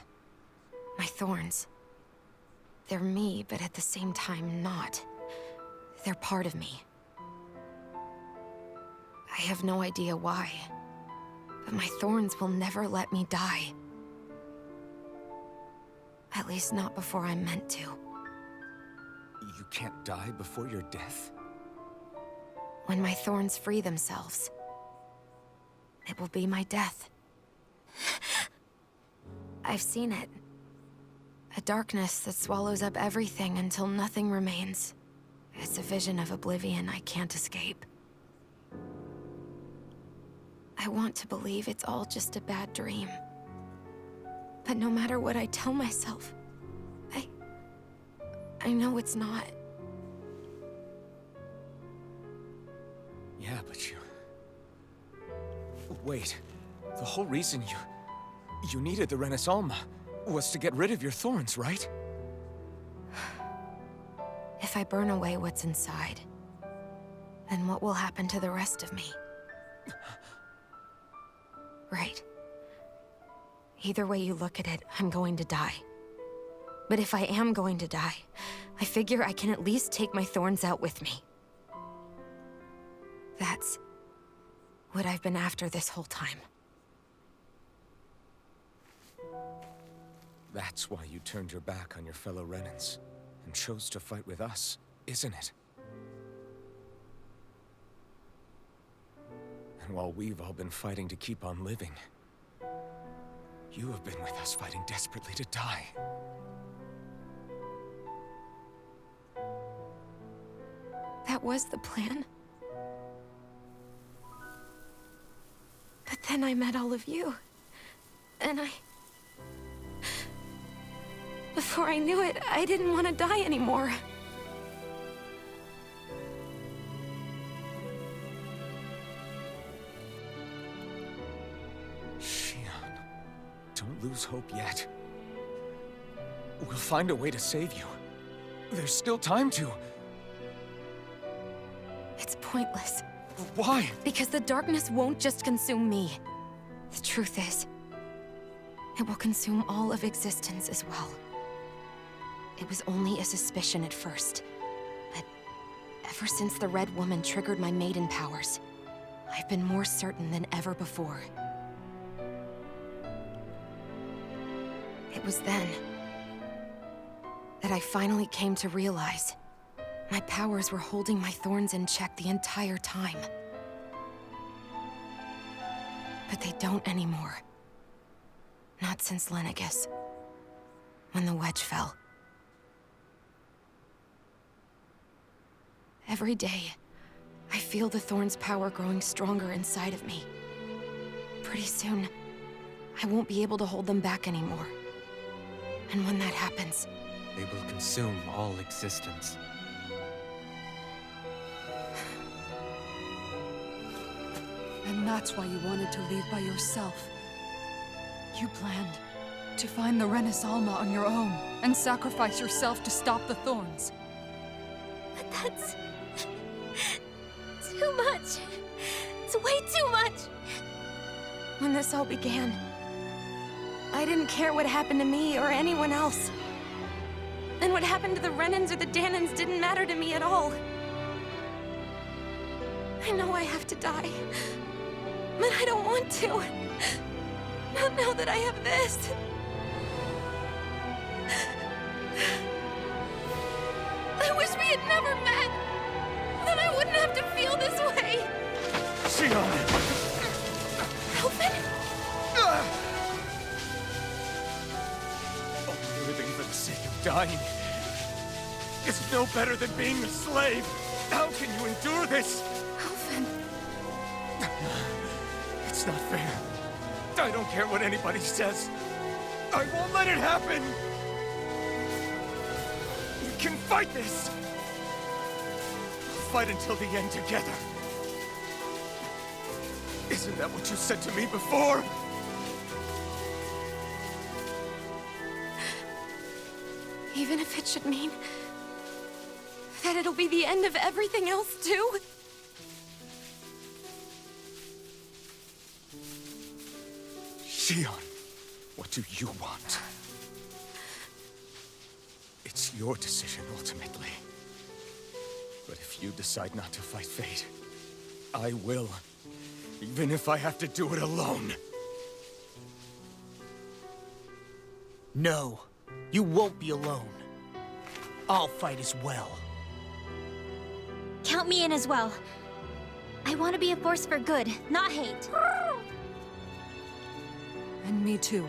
My thorns. They're me, but at the same time not. They're part of me. I have no idea why, but my thorns will never let me die. At least not before I'm meant to. You can't die before your death? When my thorns free themselves, it will be my death. I've seen it. A darkness that swallows up everything until nothing remains. It's a vision of oblivion I can't escape. I want to believe it's all just a bad dream. But no matter what I tell myself, I know it's not. Yeah, but you... Wait. The whole reason you needed the Renaissance was to get rid of your thorns, right? If I burn away what's inside, then what will happen to the rest of me? Right. Either way you look at it, I'm going to die. But if I am going to die, I figure I can at least take my thorns out with me. That's what I've been after this whole time. That's why you turned your back on your fellow Renans and chose to fight with us, isn't it? And while we've all been fighting to keep on living, you have been with us fighting desperately to die. That was the plan. But then I met all of you. And before I knew it, I didn't want to die anymore. Shionne, don't lose hope yet. We'll find a way to save you. There's still time to. It's pointless. Why? Because the darkness won't just consume me. The truth is, it will consume all of existence as well. It was only a suspicion at first, but ever since the Red Woman triggered my maiden powers, I've been more certain than ever before. It was then that I finally came to realize my powers were holding my thorns in check the entire time. But they don't anymore. Not since Lenegis, when the wedge fell. Every day, I feel the thorn's power growing stronger inside of me. Pretty soon, I won't be able to hold them back anymore. And when that happens, They will consume all existence. And that's why you wanted to leave by yourself. You planned to find the Renis Alma on your own and sacrifice yourself to stop the thorns. but that's too much. It's way too much. When this all began, I didn't care what happened to me or anyone else. And what happened to the Renans or the Danans didn't matter to me at all. I know I have to die, but I don't want to. Not now that I have this. I wish we had never met. Then I wouldn't have to feel this way. Shionne! Elfin? Only living for the sake of dying is no better than being a slave. How can you endure this? Elfin. It's not fair. I don't care what anybody says. I won't let it happen! We can fight this! We'll fight until the end together. Isn't that what you said to me before? Even if it should mean that it'll be the end of everything else, too? Shionne, what do you want? It's your decision, ultimately. But if you decide not to fight fate, I will. Even if I have to do it alone. No, you won't be alone. I'll fight as well. Count me in as well. I want to be a force for good, not hate. And me too.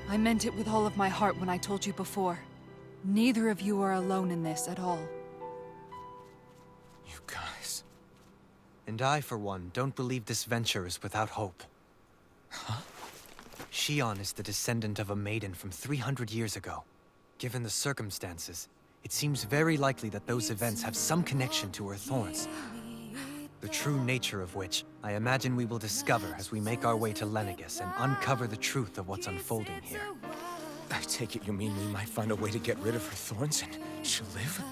I meant it with all of my heart when I told you before. Neither of you are alone in this at all. You guys... And I, for one, don't believe this venture is without hope. Huh? Shionne is the descendant of a maiden from 300 years ago. Given the circumstances, it seems very likely that those events have some connection to her thorns. The true nature of which, I imagine we will discover as we make our way to Lenegis and uncover the truth of what's unfolding here. I take it you mean we might find a way to get rid of her thorns and she'll live?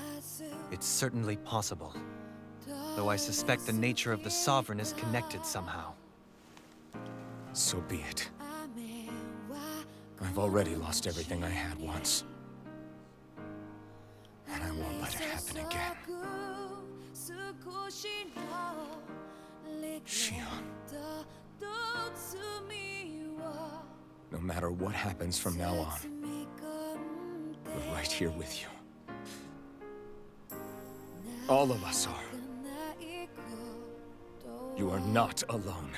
It's certainly possible. Though I suspect the nature of the Sovereign is connected somehow. So be it. I've already lost everything I had once. And I won't let it happen again. Shionne. No matter what happens from now on, right here with you. All of us are. You are not alone.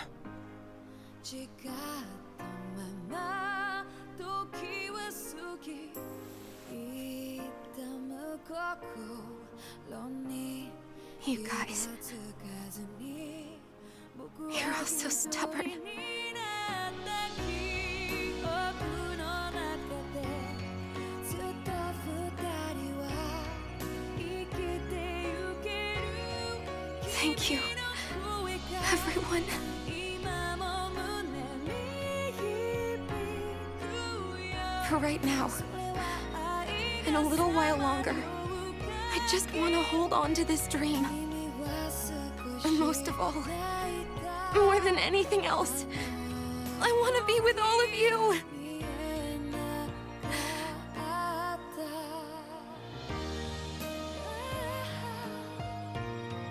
You guys. You're all so stubborn. Thank you, everyone. For right now, and a little while longer, I just want to hold on to this dream. And most of all, more than anything else, I want to be with all of you.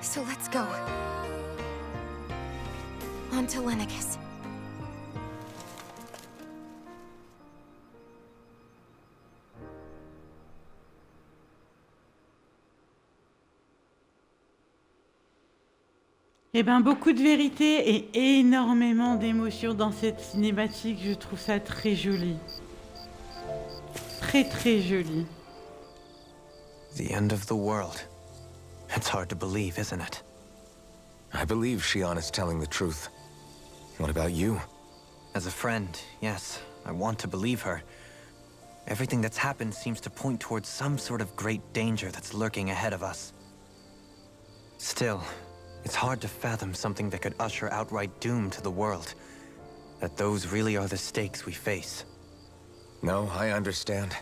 So let's go. On to Lenegis. Eh ben, beaucoup de vérité et énormément d'émotions dans cette cinématique. Je trouve ça très joli. Très, très joli. The end of the world. It's hard to believe, isn't it? I believe Shionne is telling the truth. What about you? As a friend, yes, I want to believe her. Everything that's happened seems to point towards some sort of great danger that's lurking ahead of us. Still, it's hard to fathom something that could usher outright doom to the world. That those really are the stakes we face. No, I understand.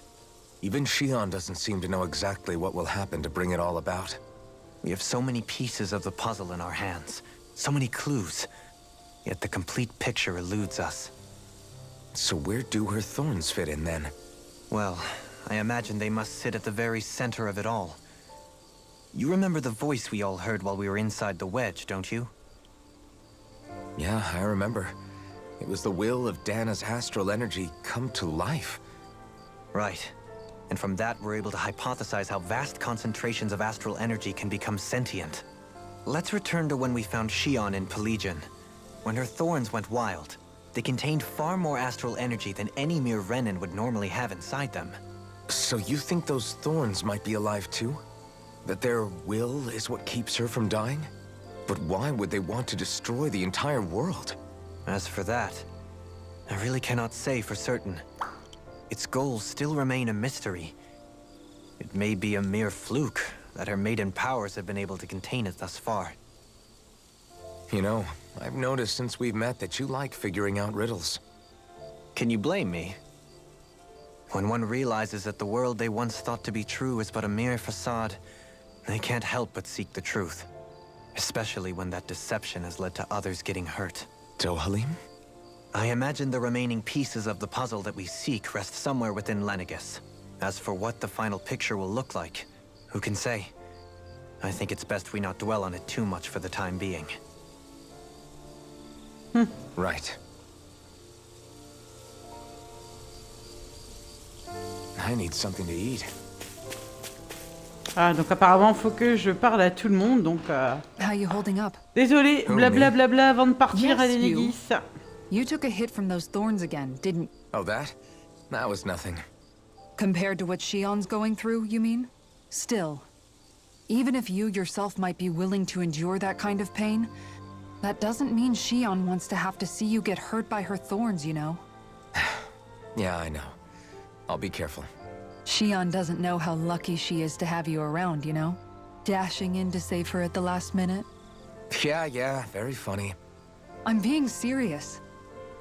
Even Shionne doesn't seem to know exactly what will happen to bring it all about. We have so many pieces of the puzzle in our hands, so many clues, yet the complete picture eludes us. So where do her thorns fit in then? Well, I imagine they must sit at the very center of it all. You remember the voice we all heard while we were inside the wedge, don't you? Yeah, I remember. It was the will of Dana's astral energy come to life. Right. And from that, we're able to hypothesize how vast concentrations of astral energy can become sentient. Let's return to when we found Shionne in Pelagian. When her thorns went wild, they contained far more astral energy than any mere Renin would normally have inside them. So you think those thorns might be alive too? That their will is what keeps her from dying? But why would they want to destroy the entire world? As for that, I really cannot say for certain. Its goals still remain a mystery. It may be a mere fluke that her maiden powers have been able to contain it thus far. You know, I've noticed since we've met that you like figuring out riddles. Can you blame me? When one realizes that the world they once thought to be true is but a mere facade, they can't help but seek the truth. Especially when that deception has led to others getting hurt. Dohalim? I imagine the remaining pieces of the puzzle that we seek rest somewhere within Lenegis. As for what the final picture will look like, who can say? I think it's best we not dwell on it too much for the time being. Right. I need something to eat. Ah, donc apparemment, faut que je parle à tout le monde, donc... How you holding up? Désolé, blablabla avant de partir à Yes, Lenegis. You took a hit from those thorns again, didn't... Oh, that? That was nothing. Compared to what Shionne's going through, you mean? Still, even if you yourself might be willing to endure that kind of pain, that doesn't mean Shionne wants to have to see you get hurt by her thorns, you know? Yeah, I know. I'll be careful. Shionne doesn't know how lucky she is to have you around, you know? Dashing in to save her at the last minute. Yeah, very funny. I'm being serious.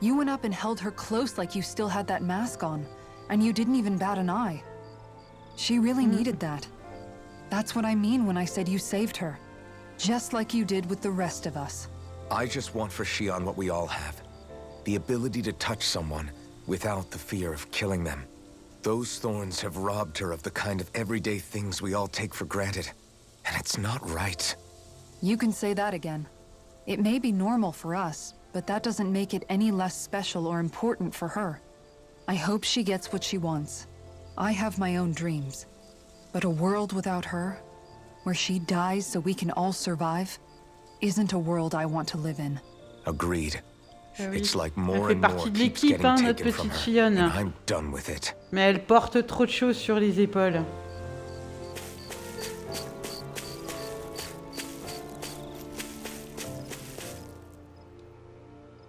You went up and held her close like you still had that mask on, and you didn't even bat an eye. She really needed that. That's what I mean when I said you saved her. Just like you did with the rest of us. I just want for Shionne what we all have. The ability to touch someone without the fear of killing them. Those thorns have robbed her of the kind of everyday things we all take for granted. And it's not right. You can say that again. It may be normal for us, but that doesn't make it any less special or important for her. I hope she gets what she wants. I have my own dreams. But a world without her, where she dies so we can all survive, isn't a world I want to live in. Agreed. Oui. It's like Elle more fait and more partie de keeps l'équipe, getting hein, notre taken from petite her, Shionne. and I'm done with it. Mais elle porte trop de choses sur les épaules.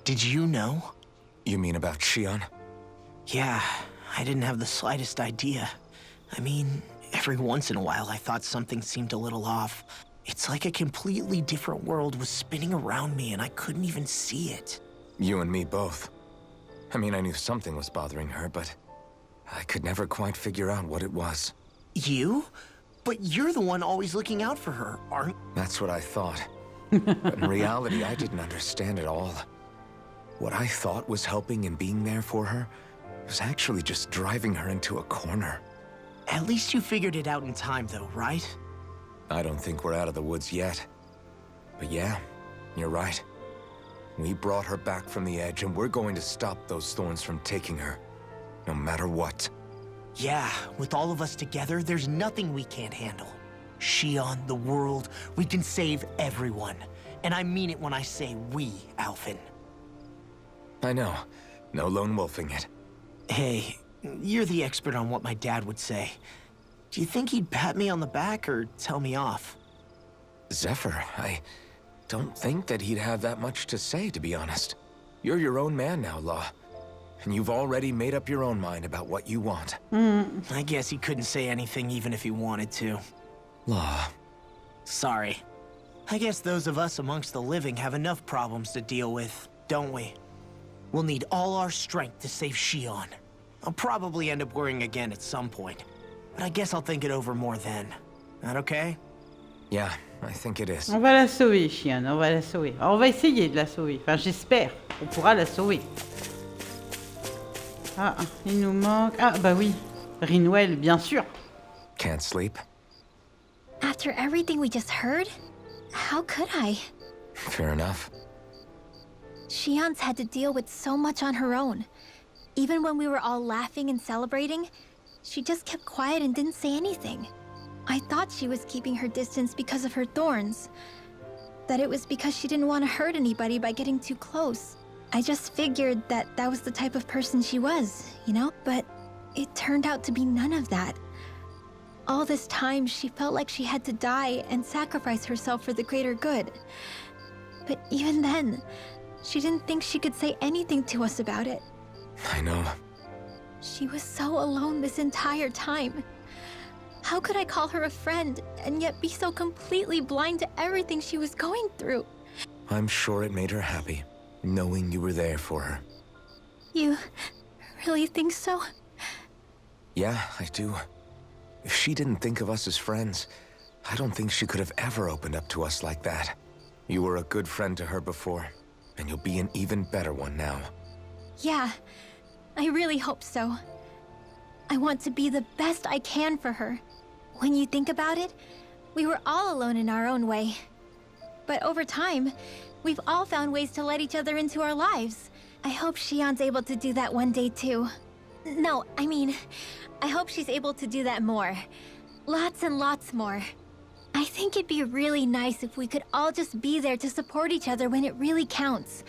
Did you know? You mean about Shionne? Yeah, I didn't have the slightest idea. I mean, every once in a while I thought something seemed a little off. It's like a completely different world was spinning around me and I couldn't even see it. You and me both. I mean, I knew something was bothering her, but I could never quite figure out what it was. You? But you're the one always looking out for her, aren't... That's what I thought. But in reality, I didn't understand it all. What I thought was helping and being there for her was actually just driving her into a corner. At least you figured it out in time, though, right? I don't think we're out of the woods yet. But yeah, you're right. We brought her back from the edge, and we're going to stop those thorns from taking her, no matter what. Yeah, with all of us together, there's nothing we can't handle. Shionne, the world, we can save everyone. And I mean it when I say we, Alphen. I know. No lone wolfing it. Hey, you're the expert on what my dad would say. Do you think he'd pat me on the back or tell me off? Zephyr, I don't think that he'd have that much to say, to be honest. You're your own man now, Law. And you've already made up your own mind about what you want. I guess he couldn't say anything even if he wanted to. Law. Sorry. I guess those of us amongst the living have enough problems to deal with, don't we? We'll need all our strength to save Shionne. I'll probably end up worrying again at some point. But I guess I'll think it over more then. That okay? Yeah, I think it is. On va la sauver, Shionne, on va la sauver. Alors, on va essayer de la sauver. Enfin, j'espère qu'on pourra la sauver. Ah, il nous manque... Ah, bah oui. Rinwell, bien sûr. Can't sleep? After everything we just heard, how could I? Fair enough. Shionne's had to deal with so much on her own. Even when we were all laughing and celebrating, she just kept quiet and didn't say anything. I thought she was keeping her distance because of her thorns. That it was because she didn't want to hurt anybody by getting too close. I just figured that that was the type of person she was, you know? But it turned out to be none of that. All this time, she felt like she had to die and sacrifice herself for the greater good. But even then, she didn't think she could say anything to us about it. I know. She was so alone this entire time. How could I call her a friend and yet be so completely blind to everything she was going through? I'm sure it made her happy, knowing you were there for her. You really think so? Yeah, I do. If she didn't think of us as friends, I don't think she could have ever opened up to us like that. You were a good friend to her before, and you'll be an even better one now. Yeah, I really hope so. I want to be the best I can for her. When you think about it, we were all alone in our own way. But over time, we've all found ways to let each other into our lives. I hope Shionne's able to do that one day too. No, I mean, I hope she's able to do that more. Lots and lots more. I think it'd be really nice if we could all just be there to support each other when it really counts.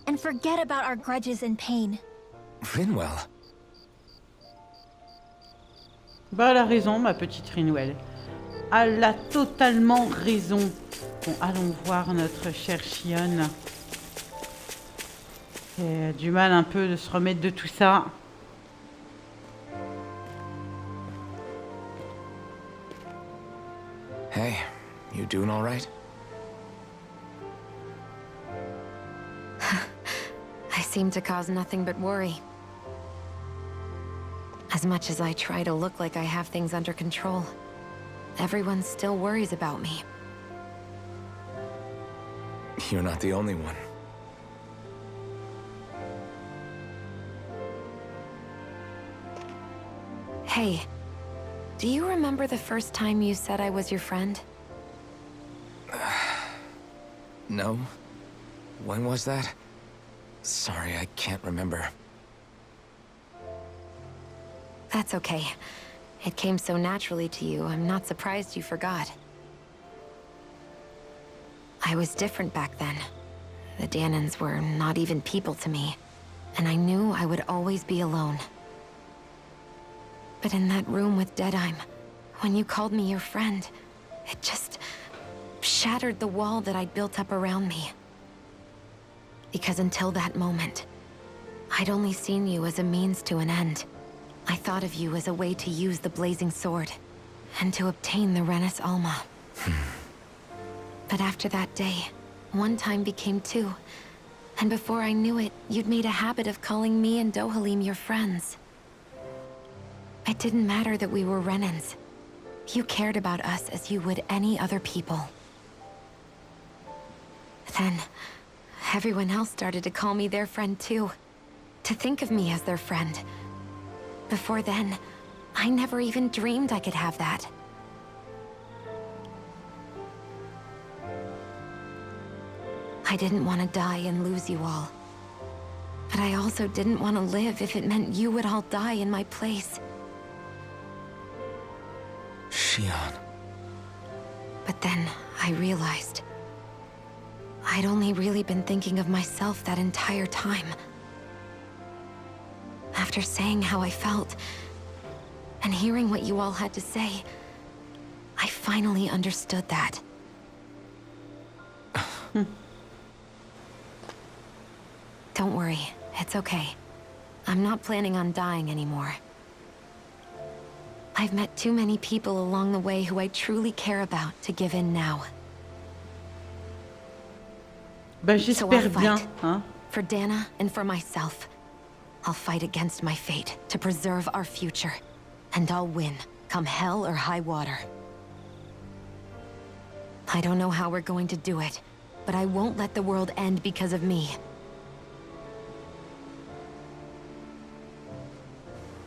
And forget about our grudges and pain. Rinwell. Bah, elle a raison, ma petite Rinwell. Elle a totalement raison. Bon, allons voir notre chère Shionne. Elle a du mal un peu de se remettre de tout ça. Hey, you doing all right? I seem to cause nothing but worry. As much as I try to look like I have things under control, everyone still worries about me. You're not the only one. Hey, do you remember the first time you said I was your friend? No? When was that? Sorry, I can't remember. That's okay. It came so naturally to you, I'm not surprised you forgot. I was different back then. The Danans were not even people to me, and I knew I would always be alone. But in that room with Deadime, when you called me your friend, it just shattered the wall that I'd built up around me. Because until that moment, I'd only seen you as a means to an end. I thought of you as a way to use the blazing sword, and to obtain the Renis Alma. But after that day, one time became two, and before I knew it, you'd made a habit of calling me and Dohalim your friends. It didn't matter that we were Renans. You cared about us as you would any other people. Then, everyone else started to call me their friend too. To think of me as their friend. Before then, I never even dreamed I could have that. I didn't want to die and lose you all. But I also didn't want to live if it meant you would all die in my place. Shionne. But then I realized I'd only really been thinking of myself that entire time. After saying how I felt, and hearing what you all had to say, I finally understood that. Don't worry, it's okay. I'm not planning on dying anymore. I've met too many people along the way who I truly care about to give in now. Ben, So I'll j'espère bien, fight. hein. For Dana and for myself. I'll fight against my fate to preserve our future. And I'll win, come hell or high water. I don't know how we're going to do it, but I won't let the world end because of me.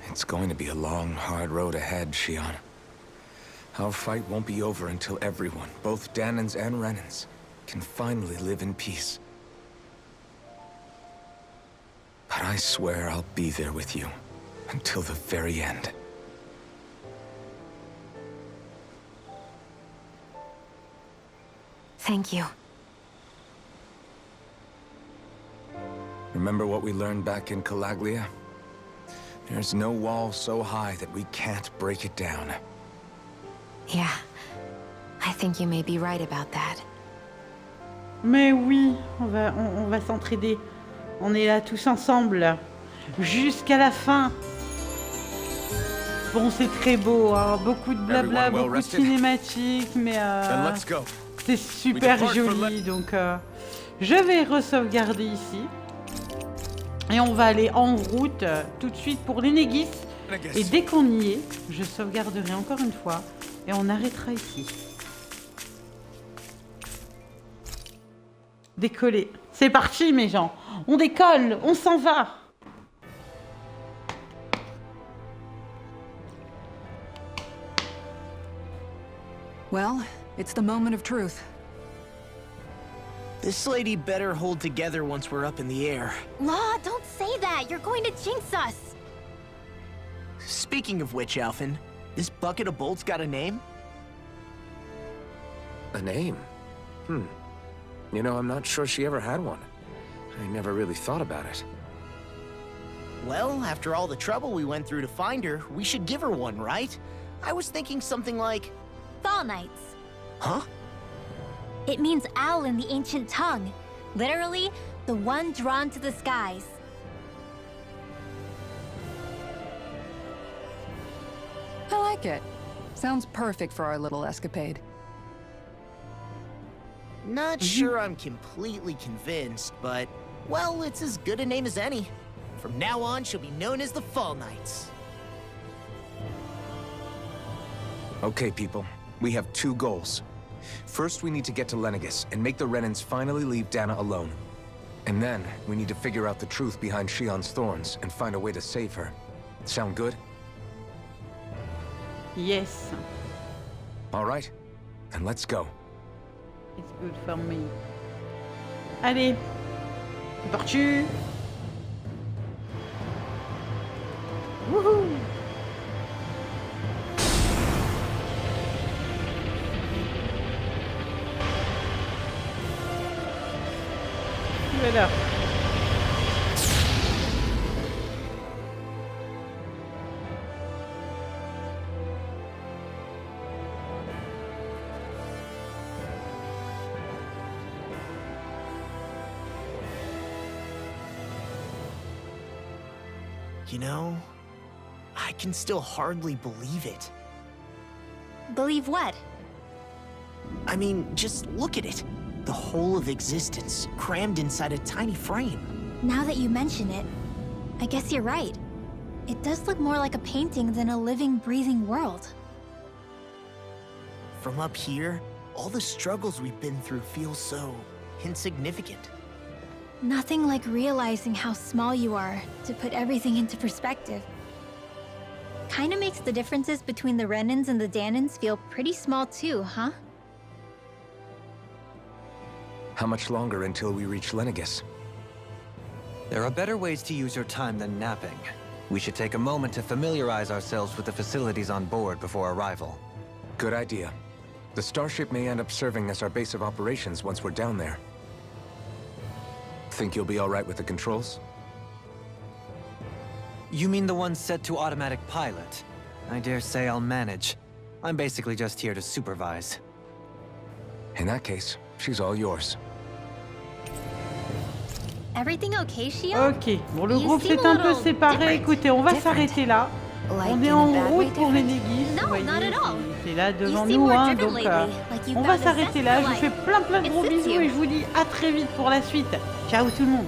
It's going to be a long, hard road ahead, Shionne. Our fight won't be over until everyone, both Danans and Renans, can finally live in peace. But I swear I'll be there with you until the very end. Thank you. Remember what we learned back in Calaglia? There's no wall so high that we can't break it down. Yeah, I think you may be right about that. Mais oui, on va s'entraider. On est là tous ensemble. Jusqu'à la fin. Bon, c'est très beau, hein. Beaucoup de blabla, Everyone well beaucoup de rested? cinématiques, mais Then let's go. c'est super depart for joli. Donc, je vais re-sauvegarder ici. Et on va aller en route tout de suite pour Lenegis. Et dès qu'on y est, je sauvegarderai encore une fois. Et on arrêtera ici. Décoller. C'est parti, mes gens. On décolle, on s'en va. Well, it's the moment of truth. This lady better hold together once we're up in the air. Law, don't say that. You're going to jinx us. Speaking of which, Alphen, this bucket of bolts got a name? A name? You know, I'm not sure she ever had one. I never really thought about it. Well, after all the trouble we went through to find her, we should give her one, right? I was thinking something like... Fall Knights. Huh? It means owl in the ancient tongue. Literally, the one drawn to the skies. I like it. Sounds perfect for our little escapade. Not sure I'm completely convinced, but... Well, it's as good a name as any. From now on, she'll be known as the Fall Knights. Okay, people. We have two goals. First, we need to get to Lenegis and make the Renans finally leave Dana alone. And then, we need to figure out the truth behind Shionne's thorns and find a way to save her. Sound good? Yes. All right. Then let's go. It's good for me. Allez. C'est parti. Wouhou. You know, I can still hardly believe it. Believe what? I mean, just look at it. The whole of existence, crammed inside a tiny frame. Now that you mention it, I guess you're right. It does look more like a painting than a living, breathing world. From up here, all the struggles we've been through feel so insignificant. Nothing like realizing how small you are to put everything into perspective. Kinda makes the differences between the Renans and the Danans feel pretty small too, huh? How much longer until we reach Lenegis? There are better ways to use your time than napping. We should take a moment to familiarize ourselves with the facilities on board before arrival. Good idea. The starship may end up serving as our base of operations once we're down there. Think you'll be all right with the controls? You mean the one set to automatic pilot? I dare say I'll manage. I'm basically just here to supervise. In that case, she's all yours. Everything okay, Shionne? Ok, bon, le You groupe seem s'est a un peu little séparé. different. Écoutez, on va s'arrêter là. Like On est in a en bad way route pour different? Lenegis. No, Vous voyez, not at all. c'est là devant seem nous, more hein, driven donc lately, like you on va found a s'arrêter zest là. for Je vous life. fais plein de gros It suits bisous you. et je vous dis à très vite pour la suite. Ciao tout le monde.